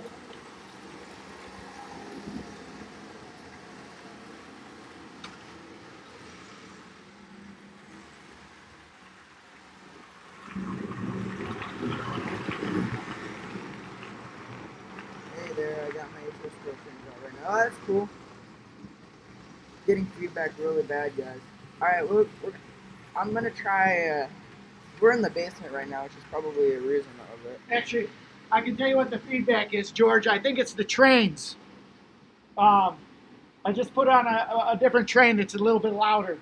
Hey there, I got my HO still things out right now. Oh, that's cool. Getting feedback really bad, guys. Alright, I'm gonna try. We're in the basement right now, which is probably a reason of it. Actually, I can tell you what the feedback is, George. I think it's the trains. I just put on a different train that's a little bit louder.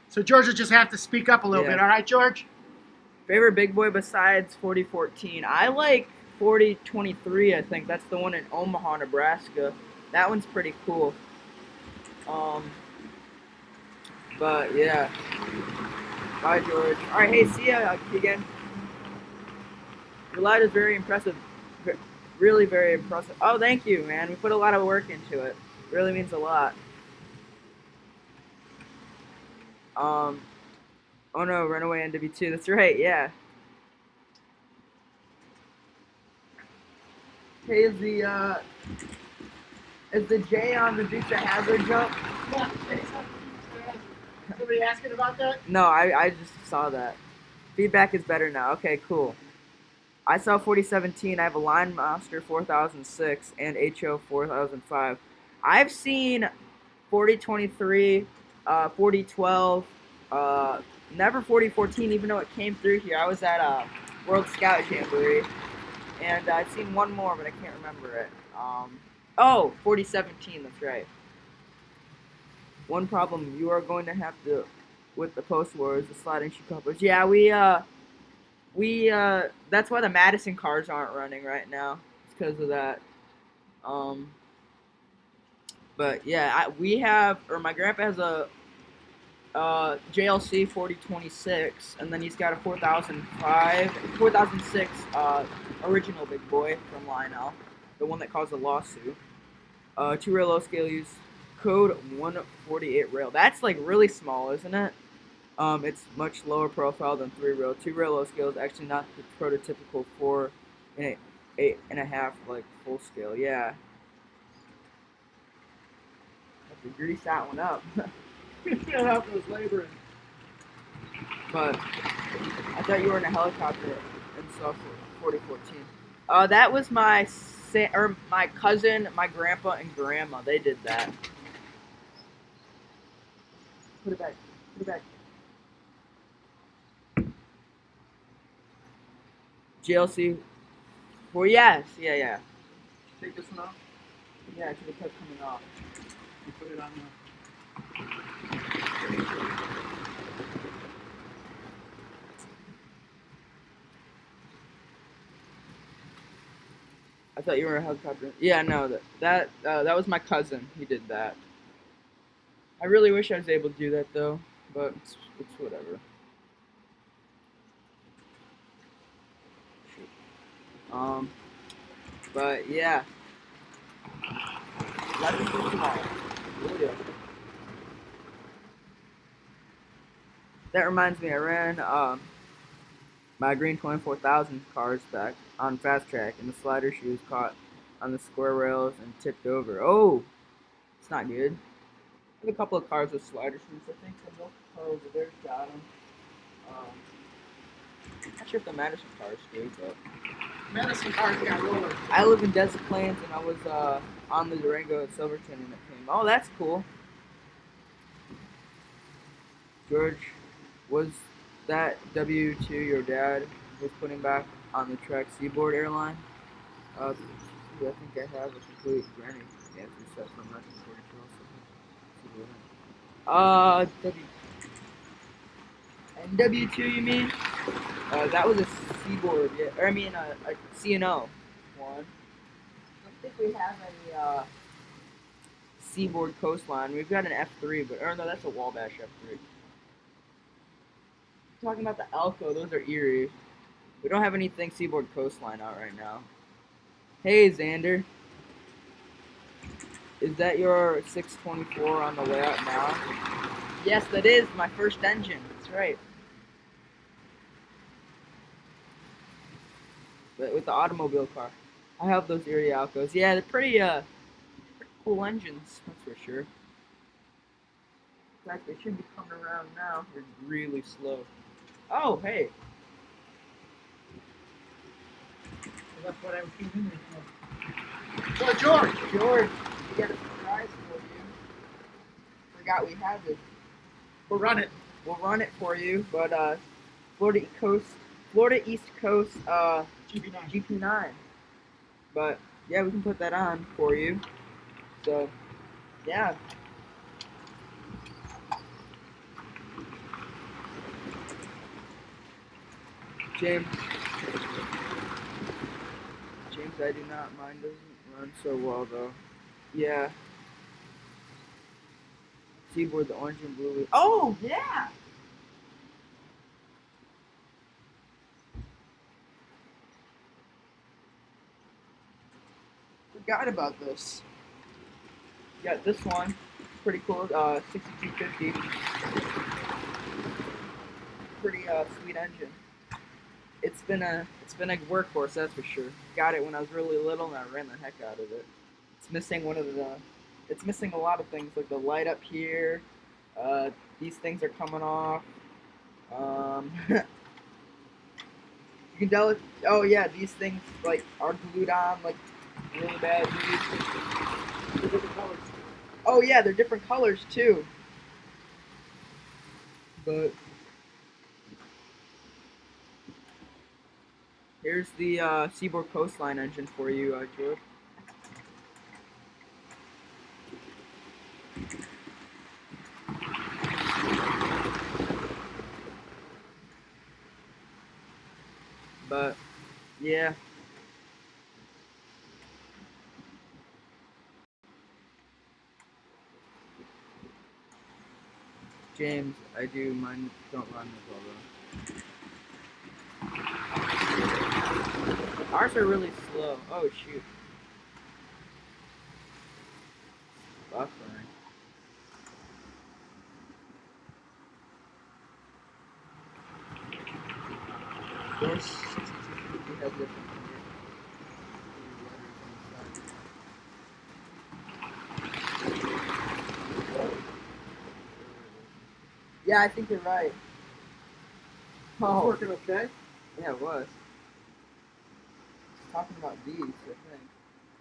So George will just have to speak up a little bit. All right, George? Favorite big boy besides 4014? I like 4023, I think. That's the one in Omaha, Nebraska. That one's pretty cool. But yeah. Bye, George. Alright, hey, see ya, Keegan. Your light is very impressive. Really very impressive. Oh, thank you, man. We put a lot of work into it. It really means a lot. Oh no, Runaway NW2. That's right, yeah. Hey, is the J on the Dukes of Hazzard jump? Yeah. Somebody asking about that? No, I just saw that. Feedback is better now. Okay, cool. I saw 4017. I have a Line Master 4006 and HO 4005. I've seen 4023, 4012, never 4014, even though it came through here. I was at a World Scout Jamboree, and I've seen one more, but I can't remember it. 4017, that's right. One problem you are going to have to, with the post-war, is the sliding shoe couplers. Yeah, that's why the Madison cars aren't running right now. It's because of that. But yeah, my grandpa has a JLC 4026, and then he's got a 4006 original big boy from Lionel, the one that caused a lawsuit. 2 rail low scale use code 148 rail. That's like really small, isn't it? It's much lower profile than 3 rail. 2 rail low scale is actually not the prototypical 4 and 8.5 like full scale. Yeah. Have to grease that one up. Shut up, those laboring. But I thought you were in a helicopter and saw 4014. That was my cousin, my grandpa, and grandma. They did that. Put it back. Put it back. GLC. Well, yes. Yeah. Take this one off. Yeah, because it kept coming off. You put it on the... I thought you were a helicopter. Yeah, no, that was my cousin. He did that. I really wish I was able to do that though, but it's whatever. But yeah. Life is too small. Really. That reminds me, I ran my green 24,000 cars back on fast track, and the slider shoe was caught on the square rails and tipped over. Oh, it's not good. I have a couple of cars with slider shoes. I think the milk car over there got them. Not sure if the Madison cars do, but Madison cars got roller. I live in Des Plaines, and I was on the Durango at Silverton, and it came. Oh, that's cool. George, was that W2 your dad was putting back on the track Seaboard Airline? I think I have a complete granny answer set from 1942 also. And W2 you mean? That was a Seaboard, yeah. Or I mean a C&O one. I don't think we have a Seaboard Coastline. We've got an F3, but or no, that's a Wabash F3. Talking about the Elko, those are Erie. We don't have anything Seaboard Coastline out right now. Hey, Xander. Is that your 624 on the way out now? Yes, that is my first engine. That's right. But with the automobile car. I have those Erie Alcos. Yeah, they're pretty cool engines, that's for sure. In fact, they should be coming around now. They're really slow. Oh, hey. That's what I was thinking. So George, We got a surprise for you. Forgot we had it. we'll run it. We'll run it for you, but Florida East Coast GP9. GP9. But yeah, we can put that on for you. So yeah. James, I do not mind. Doesn't run so well though. Yeah. Seaboard, the orange and blue. Oh yeah. Forgot about this. Yeah, this one. Pretty cool. 6250. Pretty sweet engine. It's been a workhorse, that's for sure. Got it when I was really little, and I ran the heck out of it. It's missing it's missing a lot of things, like the light up here. These things are coming off. You can tell it. Oh yeah, these things like are glued on like really bad. They're different colors. Oh yeah, they're different colors too. But here's the Seaboard Coastline engine for you, George. But yeah. James, I do mine don't run as well though. Ours are really slow. Oh shoot. Buffering. Of course, 6250 has different Yeah, I think you're right. It's working okay. Yeah, it was. Talking about these, I think.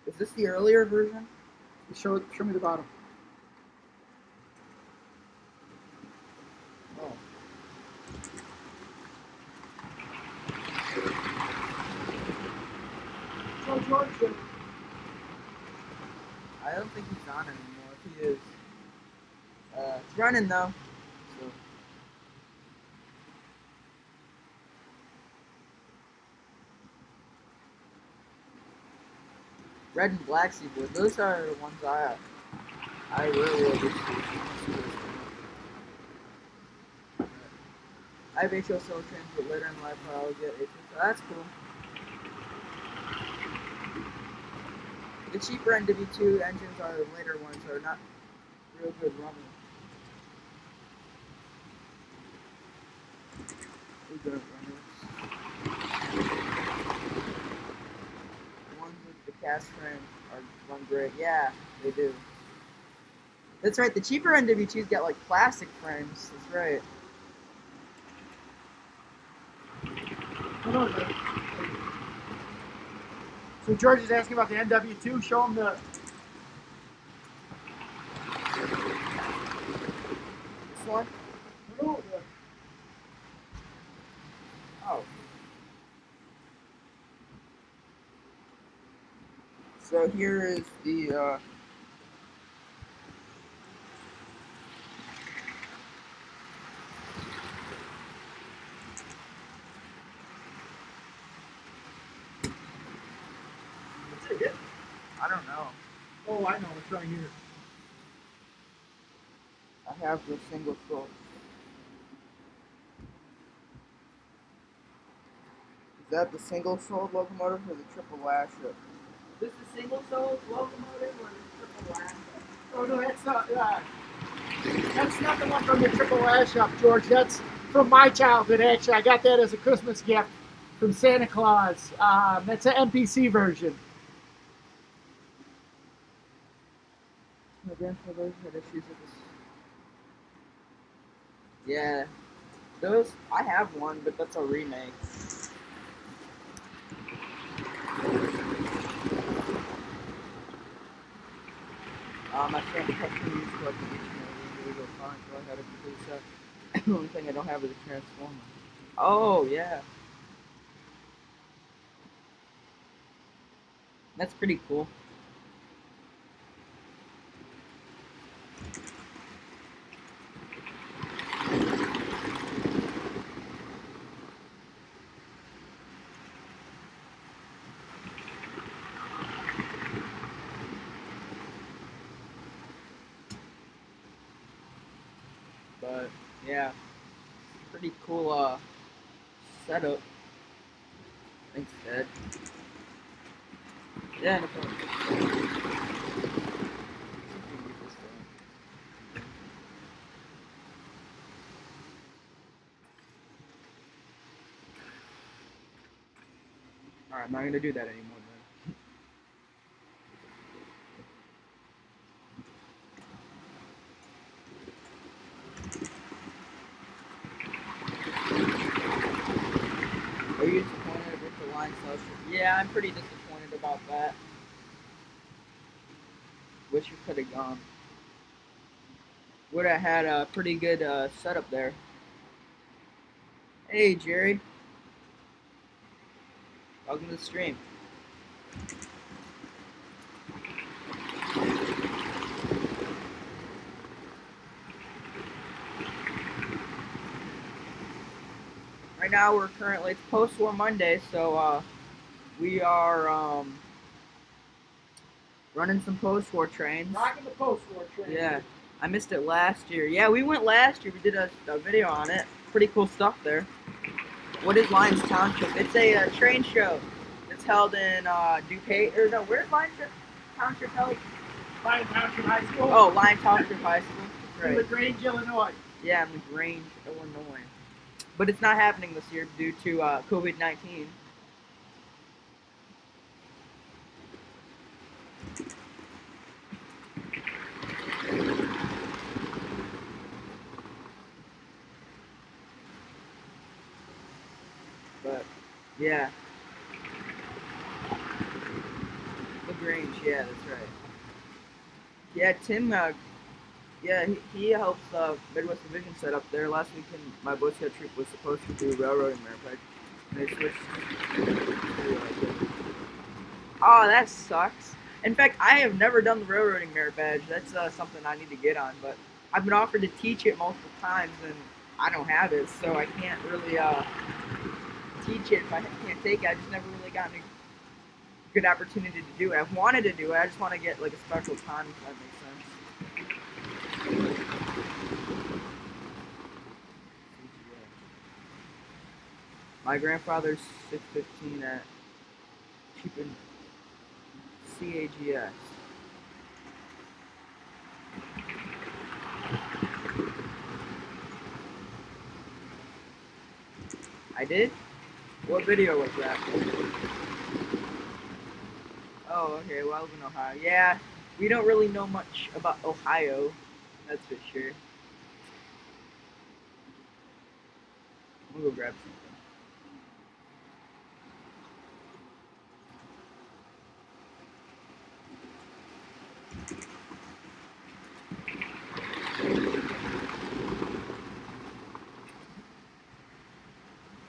Is this the earlier version? Show me the bottom. Oh. So George, I don't think he's on anymore. If he is, it's running though. So. Red and black seaboard. Those are the ones I really oversee. I have HO cell trains, but later in life I'll get HO. So that's cool. The cheaper NW2 engines are the later ones are not real good running. Good runners. The ones with the cast frames run great. Yeah, they do. That's right. The cheaper NW2s got like plastic frames. That's right. So George is asking about the NW2. Show him the. This one? No, Oh. So here is the That's it. I don't know. Oh, I know. It's right here. I have the single stroke. Is that the single stroke locomotive or the triple lash up? This is the single stroke locomotive or the triple lash up? Oh no, that's not the one from the triple lash up, George. That's from my childhood. Actually, I got that as a Christmas gift from Santa Claus. That's an MPC version. My grandfather had issues with this. Yeah, those I have one, but that's a remake. My friend custom used to like the illegal fine, so I had a complete set. The only thing I don't have is a transformer. Oh yeah, that's pretty cool. But yeah, pretty cool setup. Thanks, Dad. Yeah, no problem. Alright, I'm not gonna do that anymore, man. Are you disappointed with the line social? Yeah, I'm pretty disappointed about that. Wish we could have gone. Would have had a pretty good setup there. Hey, Jerry. Welcome to the stream. Right now, we're currently, it's post-war Monday, so we are running some post-war trains. Rocking the post-war train. Yeah, I missed it last year. Yeah, we went last year. We did a video on it. Pretty cool stuff there. What is Lyons Township? It's a train show. It's held in DuPage, or no, where's Lyons Township held? Lyon Township High School. Oh, Lyons Township High School. That's In right. LaGrange, Illinois. Yeah, in LaGrange, Illinois. But it's not happening this year due to COVID-19. But yeah, LaGrange. Yeah, that's right. Yeah, Tim. Yeah, he helps Midwest Division set up there. Last weekend, my Boy Scout troop was supposed to do railroading merit, and they switched to oh, that sucks. In fact, I have never done the railroading merit badge. That's something I need to get on, but I've been offered to teach it multiple times, and I don't have it, so I can't really teach it if I can't take it. I just never really gotten a good opportunity to do it. I've wanted to do it. I just want to get like a special time, if that makes sense. My grandfather's 615 at Cheapin CAGS. I did? What video was that? Oh, okay, well, I live in Ohio. Yeah, we don't really know much about Ohio, that's for sure. I'm gonna go grab something.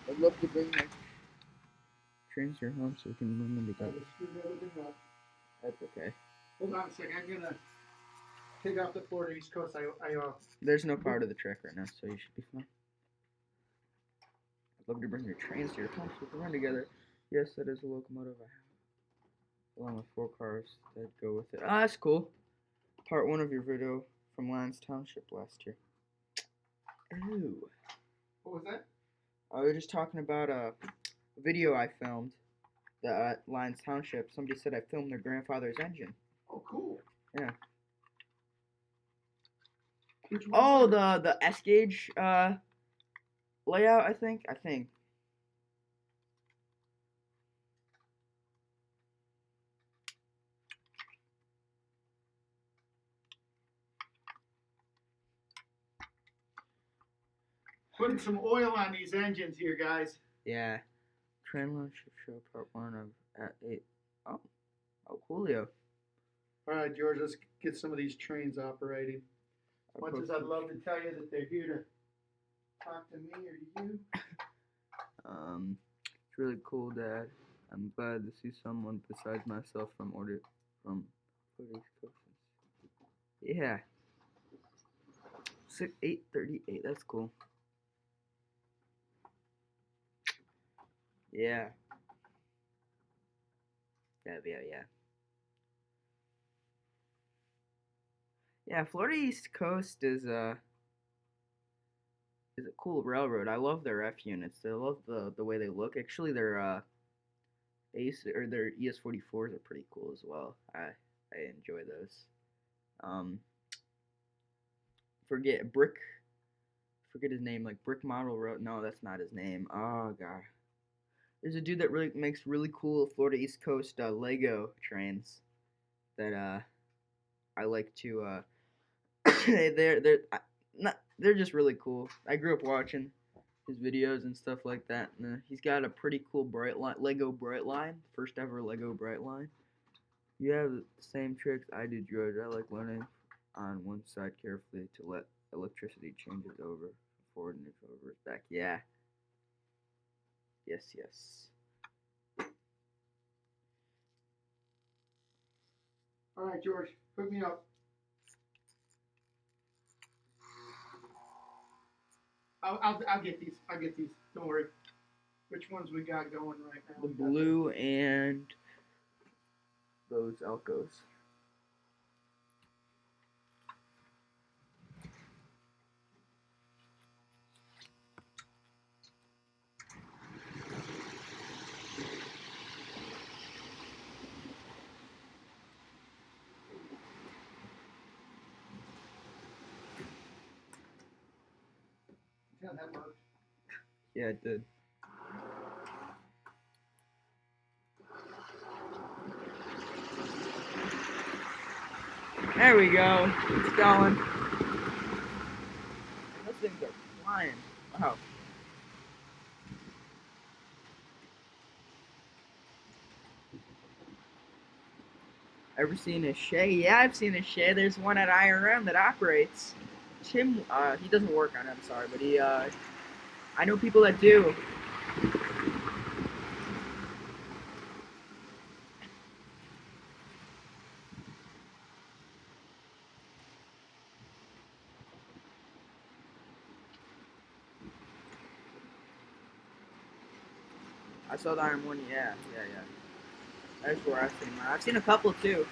I'd love to bring my trains to your home so we can run them together. That's okay. Hold on a second. I'm gonna take off the Florida East Coast. There's no power to the track right now, so you should be fine. I'd love to bring your trains to your home so we can run together. Yes, that is a locomotive I have, along with 4 cars that go with it. Ah, that's cool. Part 1 of your video from Lyons Township last year. Ooh. What was that? I was just talking about a video I filmed. The Lyons Township. Somebody said I filmed their grandfather's engine. Oh, cool. Yeah. Which one? Oh, the S gauge layout. I think. Putting some oil on these engines here, guys. Yeah. Train launch show part 1 of at 8. Oh, Coolio. All right, George, let's get some of these trains operating. Much as I'd love to tell you that they're here to talk to me or to you. It's really cool, Dad. I'm glad to see someone besides myself from East Coast. Yeah. 8:38. That's cool. Yeah. Yeah. Yeah, Florida East Coast is a cool railroad. I love their F units. I love the way they look. Actually, their Ace or their ES44s are pretty cool as well. I enjoy those. Forget his name, like Brick Model Road. No, that's not his name. Oh god. There's a dude that really makes really cool Florida East Coast Lego trains that I like to they're just really cool. I grew up watching his videos and stuff like that. And, he's got a pretty cool Lego Brightline, first ever Lego Brightline. You have the same tricks I do, George. I like learning on one side carefully to let electricity change it over, forward, neutral, reverse, back. Yeah. Yes. All right, George, hook me up. I'll get these. Don't worry. Which ones we got going right now? The blue and those Elcos. Yeah, that worked. Yeah, it did. There we go. It's going. Those things are flying. Wow. Ever seen a Shay? Yeah, I've seen a Shay. There's one at IRM that operates. Tim, he doesn't work on it, I'm sorry, but I know people that do. I saw the Iron one, yeah. That's where I've seen mine. I've seen a couple too.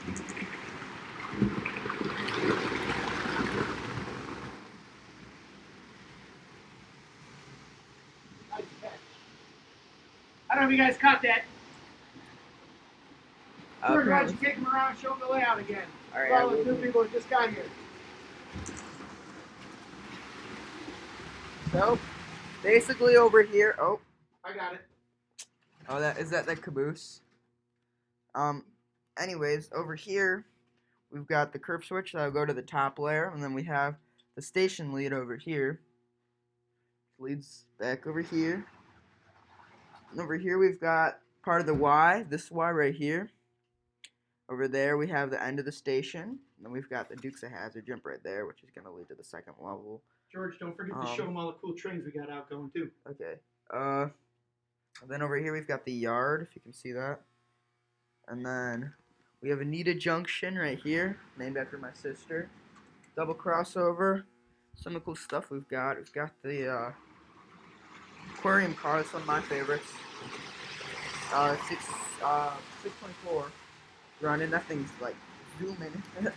I don't know if you guys caught that. George, why don't you Apparently. take him around and show him the layout again? All right, For I all the will new do. people that just got here. So, basically over here. Oh, I got it. oh, that is that the caboose. Anyways, over here we've got the curve switch that'll go to the top layer, and then we have the station lead over here. Leads back over here. And over here we've got part of the Y, this Y right here. Over there we have the end of the station. And then we've got the Dukes of Hazzard jump right there, which is going to lead to the second level. George, don't forget to show them all the cool trains we got out going too. Okay. Then over here we've got the yard, if you can see that. And then we have Anita Junction right here, named after my sister. Double crossover. Some of the cool stuff we've got. We've got the aquarium car. It's one of my favorites. 624 running. That thing's like zooming. We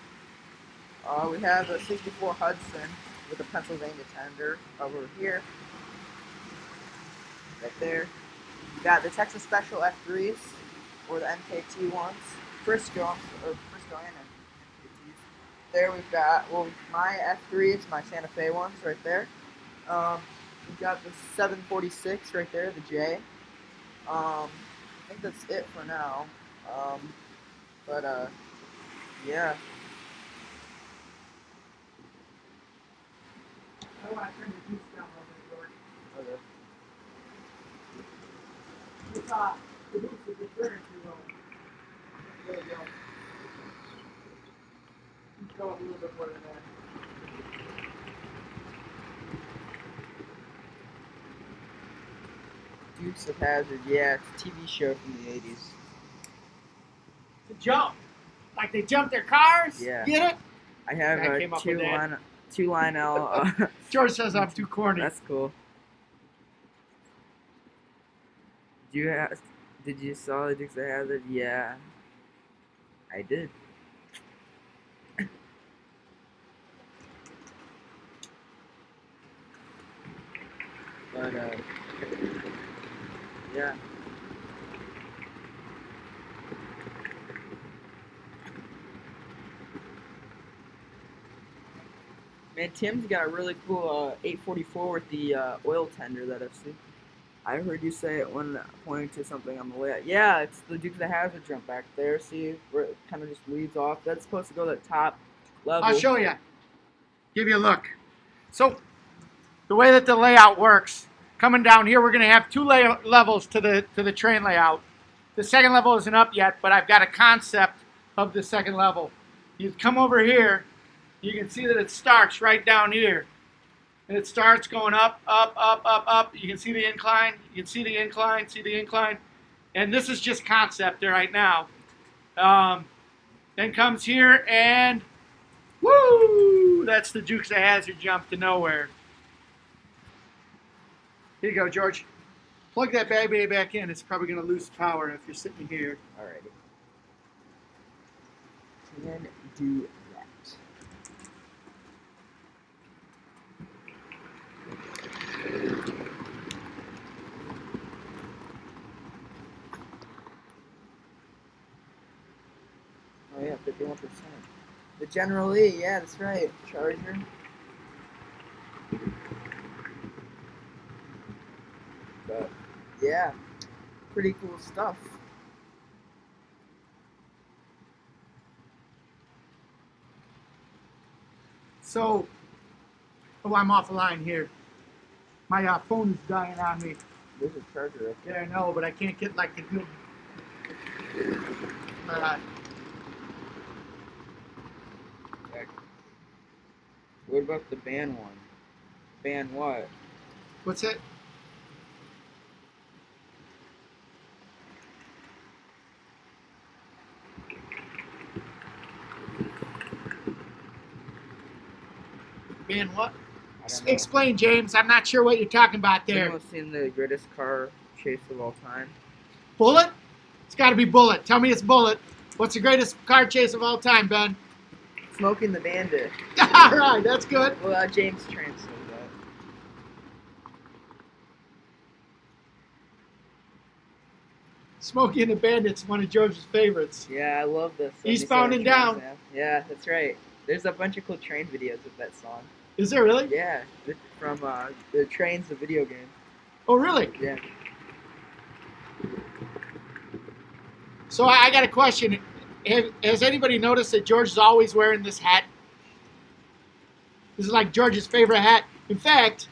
have a 64 Hudson with a Pennsylvania tender over here. Right there. We got the Texas Special F3s or the MKT ones. Frisco and MKTs. There we've got, well, my F3s, my Santa Fe ones right there. We've got the 746 right there, the J. I think that's it for now. Yeah. I want to turn the juice down a little bit, George. Okay. The juice is the trigger too low. There you go. Just go up a little bit more than that. Dukes of Hazzard, yeah, it's a TV show from the 80s. To jump. Like they jump their cars? Yeah. Get it? I have I came up with that. two Lionel. George says I'm too corny. That's cool. Did you saw the Dukes of Hazzard? Yeah, I did. But yeah. Man, Tim's got a really cool 844 with the oil tender that I've seen. I heard you say it when pointing to something on the way. Yeah, it's the Dukes of Hazzard jump back there. See, where it kind of just leads off. That's supposed to go to the top level. I'll show you. Give you a look. So, the way that the layout works, coming down here, we're going to have two levels to the train layout. The second level isn't up yet, but I've got a concept of the second level. You come over here, you can see that it starts right down here. And it starts going up, up, up, up, up. You can see the incline. You can see the incline, see the incline. And this is just concept there right now. Then comes here and woo! That's the Dukes of Hazzard jump to nowhere. Here you go, George. Plug that baby back in. It's probably going to lose power if you're sitting here. Alrighty. Can do that. Oh yeah, 51%. The General Lee, yeah, that's right. Charger. But yeah, pretty cool stuff. So, I'm off the line here. My phone is dying on me. There's a charger up Yeah, I know, but I can't get like a good. there. What about the band one? Band what? What's it? Man, what? I don't know. Explain, James. I'm not sure what you're talking about there. Anyone seen the greatest car chase of all time? Bullet? It's got to be Bullet. Tell me it's Bullet. What's the greatest car chase of all time, Ben? Smoking the Bandit. All right, that's good. Well, James Trent said that. Smokey and the Bandit's one of George's favorites. Yeah, I love this. Eastbound and Down. Yeah, that's right. There's a bunch of cool train videos of that song. Is there really? Yeah, from the Train's the video game. Oh, really? Yeah. So I got a question. Has anybody noticed that George is always wearing this hat? This is like George's favorite hat. In fact,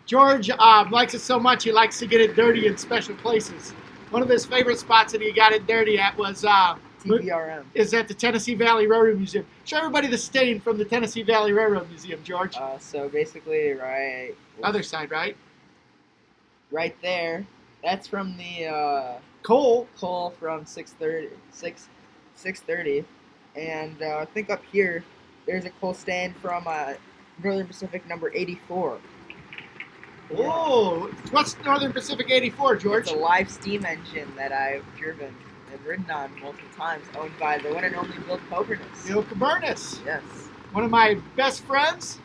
George likes it so much he likes to get it dirty in special places. One of his favorite spots that he got it dirty at was TVRM. is at the Tennessee Valley Railroad Museum. Show everybody the stain from the Tennessee Valley Railroad Museum, George. So basically, Other side, right? right there, That's from the Cole. Cole from 630, and I think up here there's a Cole stand from Northern Pacific number 84. Oh, what's Northern Pacific 84, George? It's a live steam engine that I've driven and ridden on multiple times, owned by the one and only Bill Coburnus. Bill Coburnus. Yes. One of my best friends.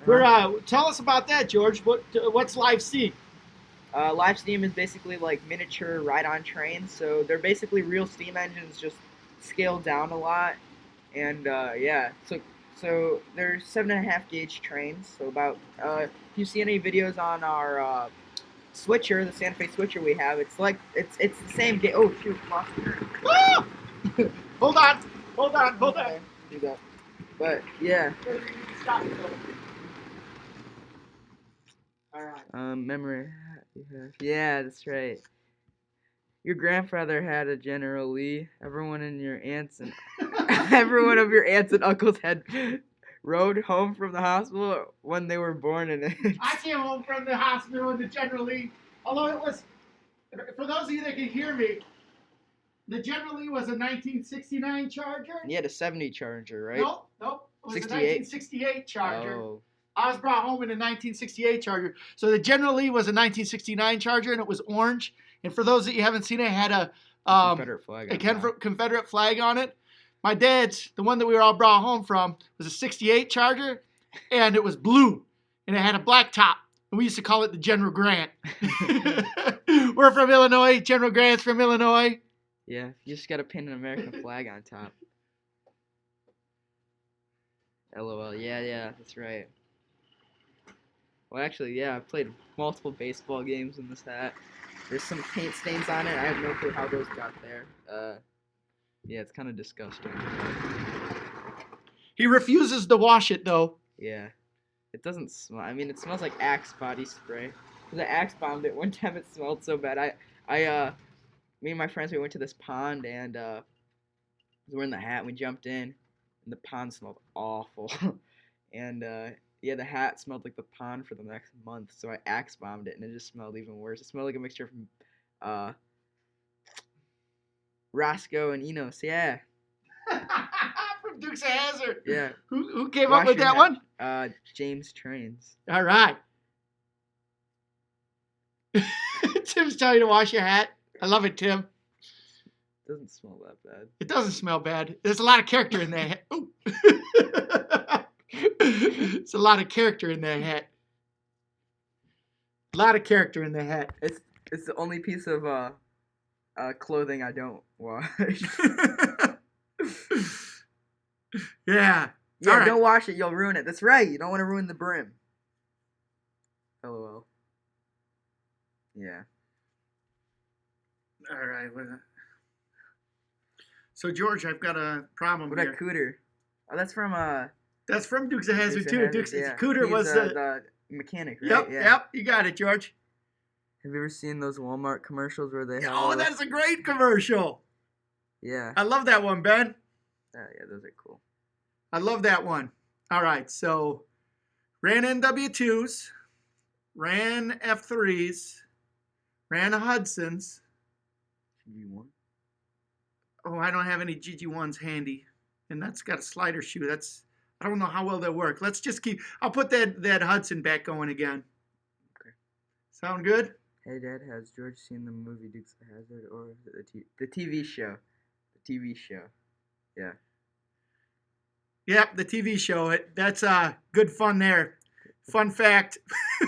Tell us about that, George. What's live steam? Live steam is basically like miniature ride-on trains. So they're basically real steam engines, just scaled down a lot. And yeah, so they're 7.5 gauge trains. So about if you see any videos on our switcher, the Santa Fe switcher we have, it's the same gauge. Oh shoot, lost the turn. Ah! Hold on. Okay, do that. But yeah. Stop. All right. Memory. Yeah, that's right. Your grandfather had a General Lee. Everyone of your aunts and uncles had rode home from the hospital when they were born in it. I came home from the hospital in the General Lee. Although it was, for those of you that can hear me, the General Lee was a 1969 Charger. You had a 70 Charger, right? Nope. It was 68? a 1968 Charger. Oh. I was brought home in a 1968 Charger. So the General Lee was a 1969 Charger, and it was orange. And for those that you haven't seen it, it had a Confederate flag. Confederate flag on it. My dad's, the one that we were all brought home from, was a 68 Charger, and it was blue, and it had a black top. And we used to call it the General Grant. We're from Illinois. General Grant's from Illinois. Yeah, you just got to pin an American flag on top. LOL. Yeah, that's right. Well, actually, yeah, I've played multiple baseball games in this hat. There's some paint stains on it. I have no clue how those got there. Yeah, it's kind of disgusting. He refuses to wash it, though. Yeah. It doesn't smell. I mean, it smells like Axe body spray. Because I Axe bombed it one time. It smelled so bad. Me and my friends, we went to this pond and we were in the hat. And we jumped in, and the pond smelled awful. And yeah, the hat smelled like the pond for the next month. So I Axe bombed it, and it just smelled even worse. It smelled like a mixture from Roscoe and Enos. Yeah. From Dukes of Hazzard. Yeah. Who came Wash up with your that hat. one? James Trains. All right. Tim's telling you to wash your hat. I love it, Tim. Doesn't smell that bad. It doesn't smell bad. There's a lot of character in that hat. Ooh. It's a lot of character in that hat. A lot of character in the hat. It's the only piece of clothing I don't wash. Yeah. Yeah, All right. Don't wash it. You'll ruin it. That's right. You don't want to ruin the brim. LOL. Yeah. All right. So George, I've got a problem What here. about Cooter? Oh, that's from That's from Dukes of Hazzard Dukes of too. Hazzard, Dukes yeah. Cooter He's, was the mechanic, right? Yep. You got it, George. Have you ever seen those Walmart commercials where they have? Oh, that's a great commercial. Yeah. I love that one, Ben. Yeah, those are cool. I love that one. All right, so ran NW2s, ran F3s, ran Hudsons. GG1. Oh, I don't have any GG1s handy, and that's got a slider shoe. I don't know how well they'll work. Let's just I'll put that Hudson back going again. Okay. Sound good? Hey, Dad, has George seen the movie Dukes of Hazzard or the TV show? The TV show. Yeah. Yep, the TV show. That's good fun there. Fun fact,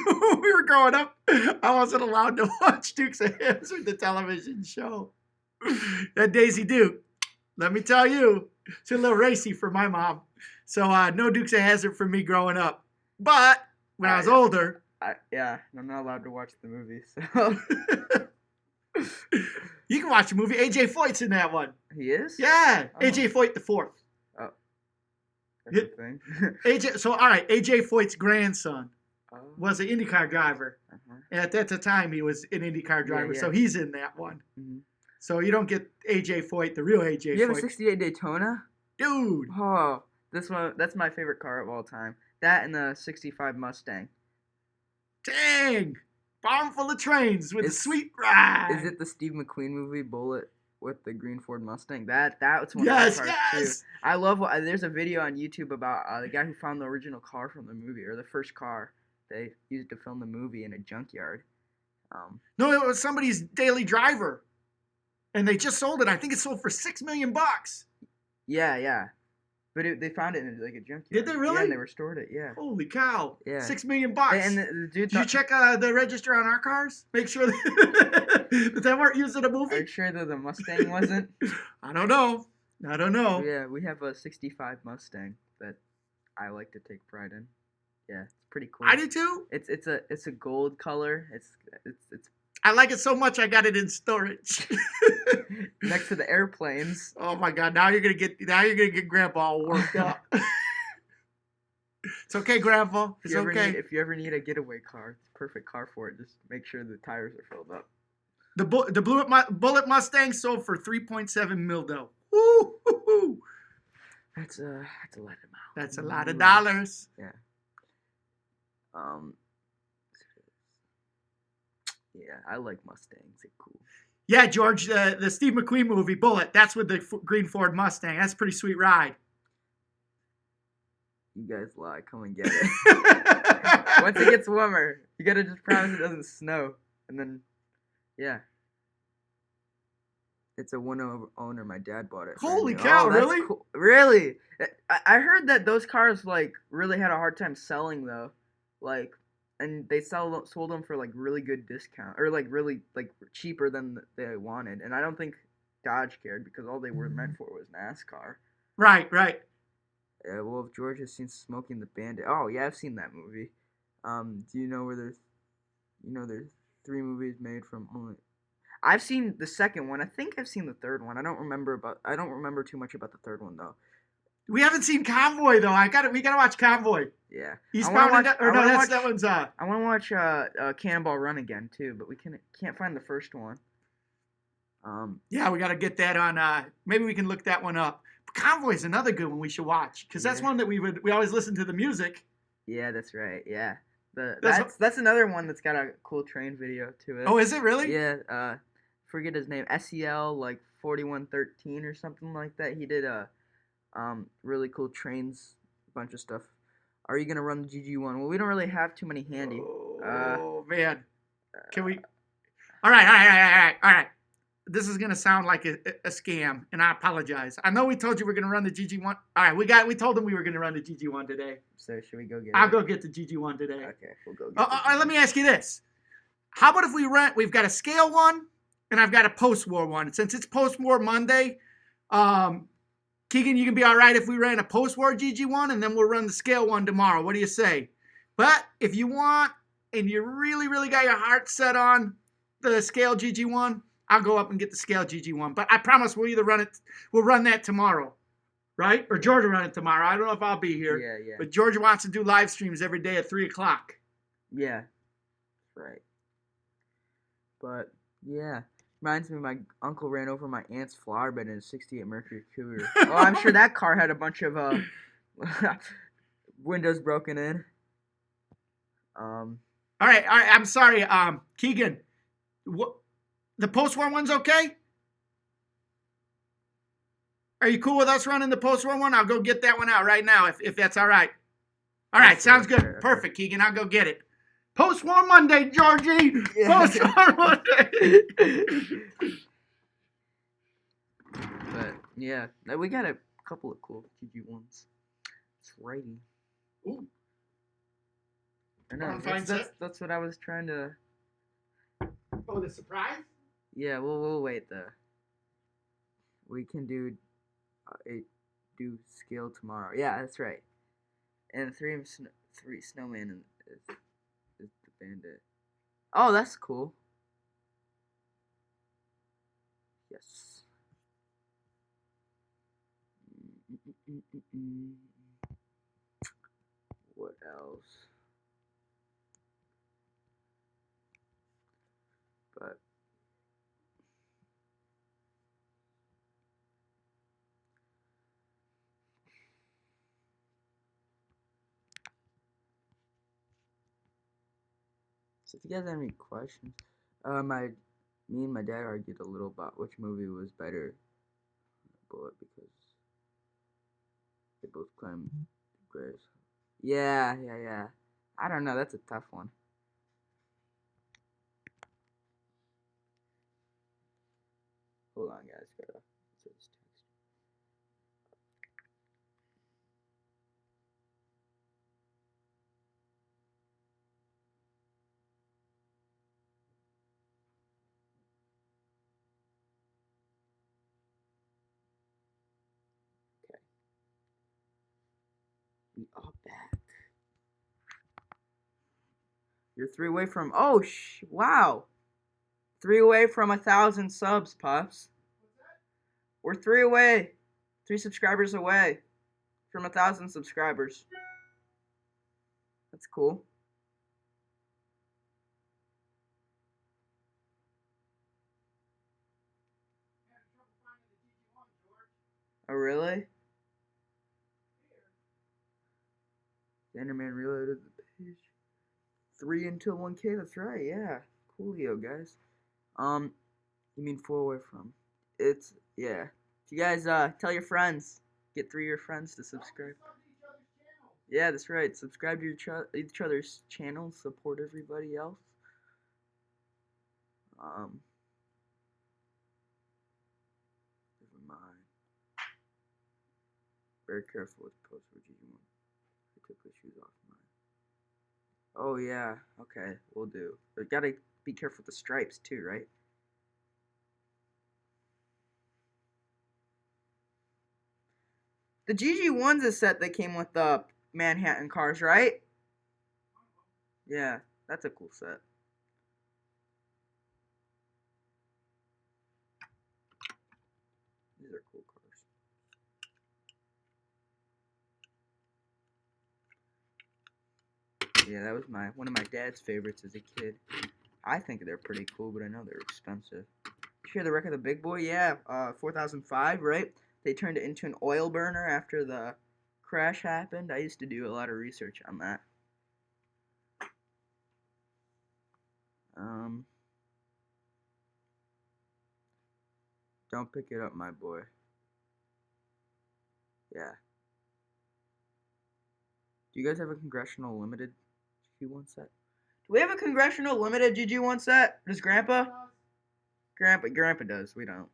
when we were growing up, I wasn't allowed to watch Dukes of Hazzard, the television show. That Daisy Duke, let me tell you, it's a little racy for my mom. So no Dukes of Hazzard for me growing up. But when I was older... I'm not allowed to watch the movie, so... You can watch the movie. A.J. Foyt's in that one. He is? Yeah, Oh. A.J. Foyt the fourth. Oh. That's a thing. All right, A.J. Foyt's grandson Oh. was an IndyCar driver. Uh-huh. And at that time, he was an IndyCar driver, Yeah. so he's in that one. Mm-hmm. So you don't get A.J. Foyt, the real A.J. You have a Foyt. 68 Daytona? Dude! Oh, this one, that's my favorite car of all time. That and the 65 Mustang. Dang! Farm full of trains with a It's- sweet ride. Is it the Steve McQueen movie Bullet with the green Ford Mustang? That's one Yes, of my cars yes. too. I love. There's a video on YouTube about the guy who found the original car from the movie, or the first car they used to film the movie in a junkyard. No, it was somebody's daily driver, and they just sold it. I think it sold for $6 million. Yeah. But they found it in like a junkyard. Did they really? Yeah, and they restored it. Yeah. Holy cow! Yeah. $6 million. And the dude. Did you check the register on our cars? Make sure that they weren't using a Are movie. you sure that the Mustang wasn't? I don't know. Yeah, we have a '65 Mustang that I like to take pride in. Yeah, it's pretty cool. I do too. It's a gold color. It's I like it so much I got it in storage. next to the airplanes. Oh my God! Now you're gonna get Grandpa all worked up. It's okay, Grandpa. It's okay. If you ever need a getaway car, it's a perfect car for it. Just make sure the tires are filled up. The Bullet Mustang sold for $3.7 million. Woo! That's a lot of miles. That's a lot of dollars. Yeah. Yeah, I like Mustangs. They're cool. Yeah, George, the Steve McQueen movie, Bullet, that's with the green Ford Mustang. That's a pretty sweet ride. You guys lie. Come and get it. Once it gets warmer, you gotta just promise it doesn't snow. And then, yeah. It's a one-owner. My dad bought it. Holy brand new. cow, that's really? Cool. Really? I heard that those cars, like, really had a hard time selling, though. Like, and they sold them for, like, really good discount. Or, like, really, like, cheaper than they wanted. And I don't think Dodge cared because all they were meant for was NASCAR. Right. Yeah, well, if George has seen Smoking the Bandit. Oh, yeah, I've seen that movie. Do you know where there's 3 movies made from only... I've seen the second one. I think I've seen the third one. I don't remember too much about the third one though. We haven't seen Convoy though. We gotta watch Convoy. Yeah. Eastbound that one's I want to watch Cannonball Run again too, but we can't find the first one. Yeah, we gotta get that on. Maybe we can look that one up. Convoy is another good one we should watch because that's one that we always listen to the music. Yeah, that's right. Yeah. That's another one that's got a cool train video to it. Oh, is it really? Yeah. Forget his name. SEL like 4113 or something like that. He did a really cool trains bunch of stuff. Are you gonna run the GG1? Well, we don't really have too many handy. Oh man, can we? All right. This is gonna sound like a scam, and I apologize. I know we told you we're gonna run the GG1. All right, we told them we were gonna run the GG1 today. So should we go get it? I'll go get the GG1 today. Okay, we'll go get it. Let me ask you this. How about if we've got a scale one, and I've got a post-war one. Since it's post-war Monday, Keegan, you can be all right if we ran a post-war GG1, and then we'll run the scale one tomorrow. What do you say? But if you want, and you really, really got your heart set on the scale GG1, I'll go up and get the scale GG1. But I promise we'll run that tomorrow, right? Or George will run it tomorrow. I don't know if I'll be here. Yeah. But George wants to do live streams every day at 3 o'clock. Yeah. Right. But, yeah. Reminds me, my uncle ran over my aunt's flower bed in a '68 Mercury Cougar. Oh, I'm sure that car had a bunch of windows broken in. All right. I'm sorry, Keegan. What? The post-war one's okay? Are you cool with us running the post-war one? I'll go get that one out right now if that's all right. All right, sounds good. Okay. Perfect, Keegan. I'll go get it. Post-war Monday, Georgie. Yeah. Post-war Monday. But yeah, we got a couple of cool GG1s. It's righty. Ooh. I know. That's what I was trying to. Oh, the surprise? Yeah, we'll wait though. We can do scale tomorrow. Yeah, that's right. And three snowman is the bandit. Oh, that's cool. Yes. What else? But So if you guys have any questions, me and my dad argued a little about which movie was better, Bullet, because they both claim the greatest. Yeah. I don't know. That's a tough one. Hold on, guys. Gotta answer this text. Okay. We are back. You're 3 away from. Oh, wow. 3 away from 1,000 subs, Puffs. We're 3 away. 3 subscribers away from 1,000 subscribers. That's cool. Oh, really? The Enderman reloaded the page. 3 until 1K, that's right, yeah. Coolio, guys. You mean 4 away from. It's, yeah. If you guys, tell your friends. Get 3 of your friends to subscribe. Yeah, that's right. Subscribe to each other's channels. Support everybody else. Never mind. Very careful with posts for GG1. I took the shoes off mine. Oh, yeah. Okay, we'll do. But gotta be careful with the stripes, too, right? The GG1's a set that came with the Manhattan cars, right? Yeah, that's a cool set. These are cool cars. Yeah, that was one of my dad's favorites as a kid. I think they're pretty cool, but I know they're expensive. You hear the wreck of the Big Boy? Yeah, 4005, right? They turned it into an oil burner after the crash happened. I used to do a lot of research on that. Don't pick it up, my boy. Yeah. Do you guys have a Congressional Limited GG1 set? Do we have a Congressional Limited GG1 set? Does Grandpa? Grandpa does. We don't.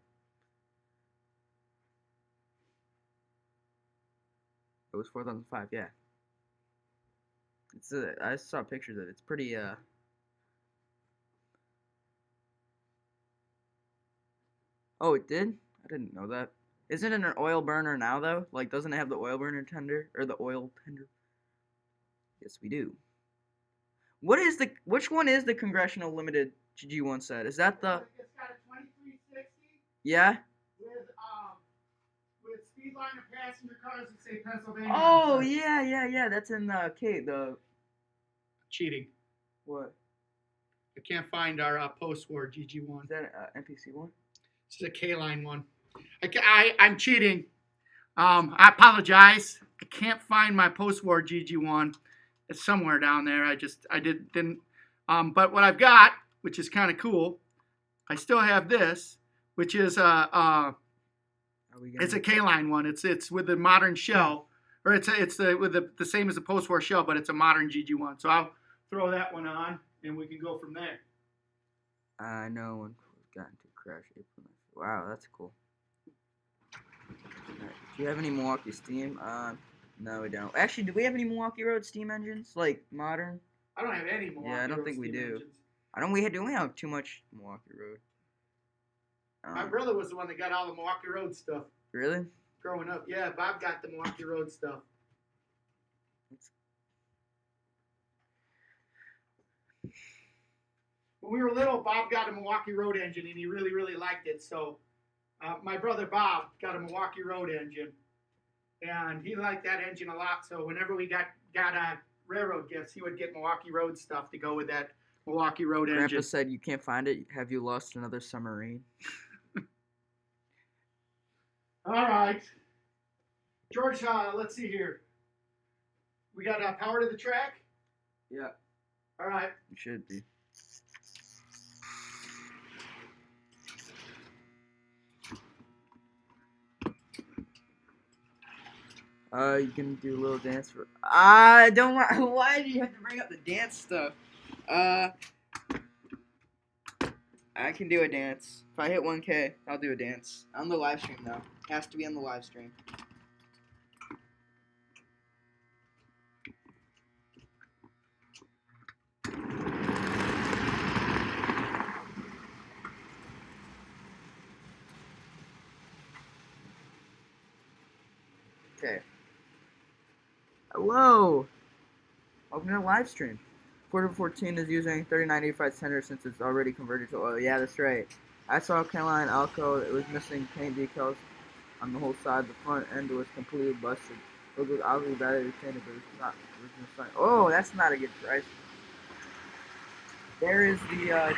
It was 4005, yeah. I saw pictures of it. It's pretty, Oh, it did? I didn't know that. Isn't it an oil burner now, though? Like, doesn't it have the oil burner tender? Or the oil tender? Yes, we do. Which one is the Congressional Limited GG1 set? Is that the... It's got a 2360. Yeah? With speed line of passenger cars that say Pennsylvania. Oh, yeah. That's in the... Cheating. What? I can't find our post-war GG1. Is that NPC one? This is a K-line one. I'm cheating. I apologize. I can't find my post-war GG1. It's somewhere down there. I didn't. But what I've got, which is kind of cool, I still have this, which is it's a K-line one. It's with the modern shell, or with the same as the post-war shell, but it's a modern GG1. So I'll throw that one on, and we can go from there. I know one got into crash April 9th. Wow, that's cool. Right. Do you have any Milwaukee Steam? No, we don't. Actually, do we have any Milwaukee Road steam engines, like modern? I don't have any Milwaukee Yeah, I don't think we do. Engines. I don't. We don't have too much Milwaukee Road. My brother was the one that got all the Milwaukee Road stuff. Really? Growing up, yeah. Bob got the Milwaukee Road stuff. When we were little, Bob got a Milwaukee Road engine, and he really, really liked it. So my brother Bob got a Milwaukee Road engine, and he liked that engine a lot. So whenever we got railroad gifts, he would get Milwaukee Road stuff to go with that Milwaukee Road engine. Grandpa said you can't find it. Have you lost another submarine? All right. George, let's see here. We got power to the track? Yeah. All right. It should be. You can do a little dance for. I don't want. Why do you have to bring up the dance stuff? Uh, I can do a dance. If I hit 1K, I'll do a dance on the live stream though. Has to be on the live stream. Okay. Hello. Welcome to the live stream. Quarter 14 is using 3985 tender since it's already converted to oil. Yeah, that's right. I saw Caroline Alco. It was missing paint decals on the whole side. The front end was completely busted. It was obviously badly painted, but it's not original sign. Oh, that's not a good price. There is the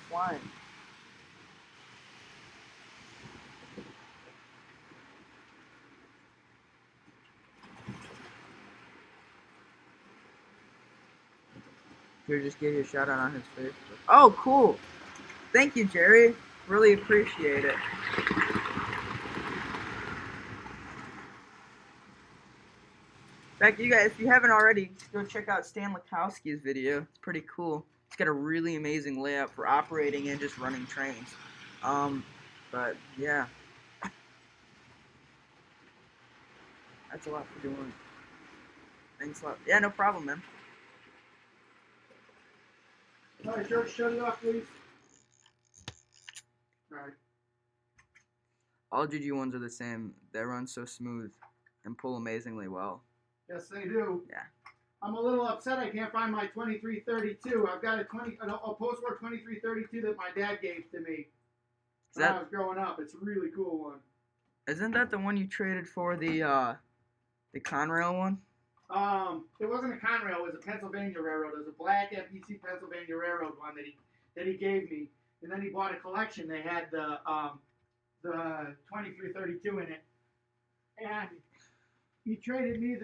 flying. Here, just give you a shout out on his Facebook. Oh, cool. Thank you, Jerry. Really appreciate it. In fact, you guys, if you haven't already, go check out Stan Lakowski's video. It's pretty cool. It's got a really amazing layout for operating and just running trains. But yeah, that's a lot for doing. Thanks a lot. Yeah, no problem, man. All right, George, shut it off, please. All right. All GG ones are the same. They run so smooth and pull amazingly well. Yes, they do. Yeah. I'm a little upset I can't find my 2332. I've got a post-war 2332 that my dad gave to me when I was growing up. It's a really cool one. Isn't that the one you traded for the Conrail one? It wasn't a Conrail. It was a Pennsylvania Railroad. It was a black FPC Pennsylvania Railroad one that he gave me, and then he bought a collection. They had the 2332 in it, and he traded me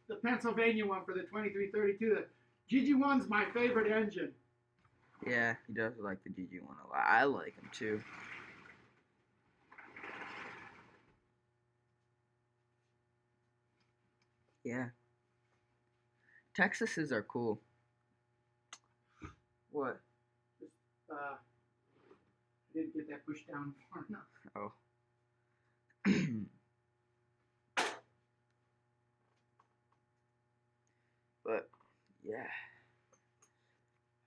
the Pennsylvania one for the 2332. The GG1's my favorite engine. Yeah, he does like the GG one a lot. I like him too. Yeah. Texases are cool. What? I didn't get that pushed down far enough. Oh. But, yeah.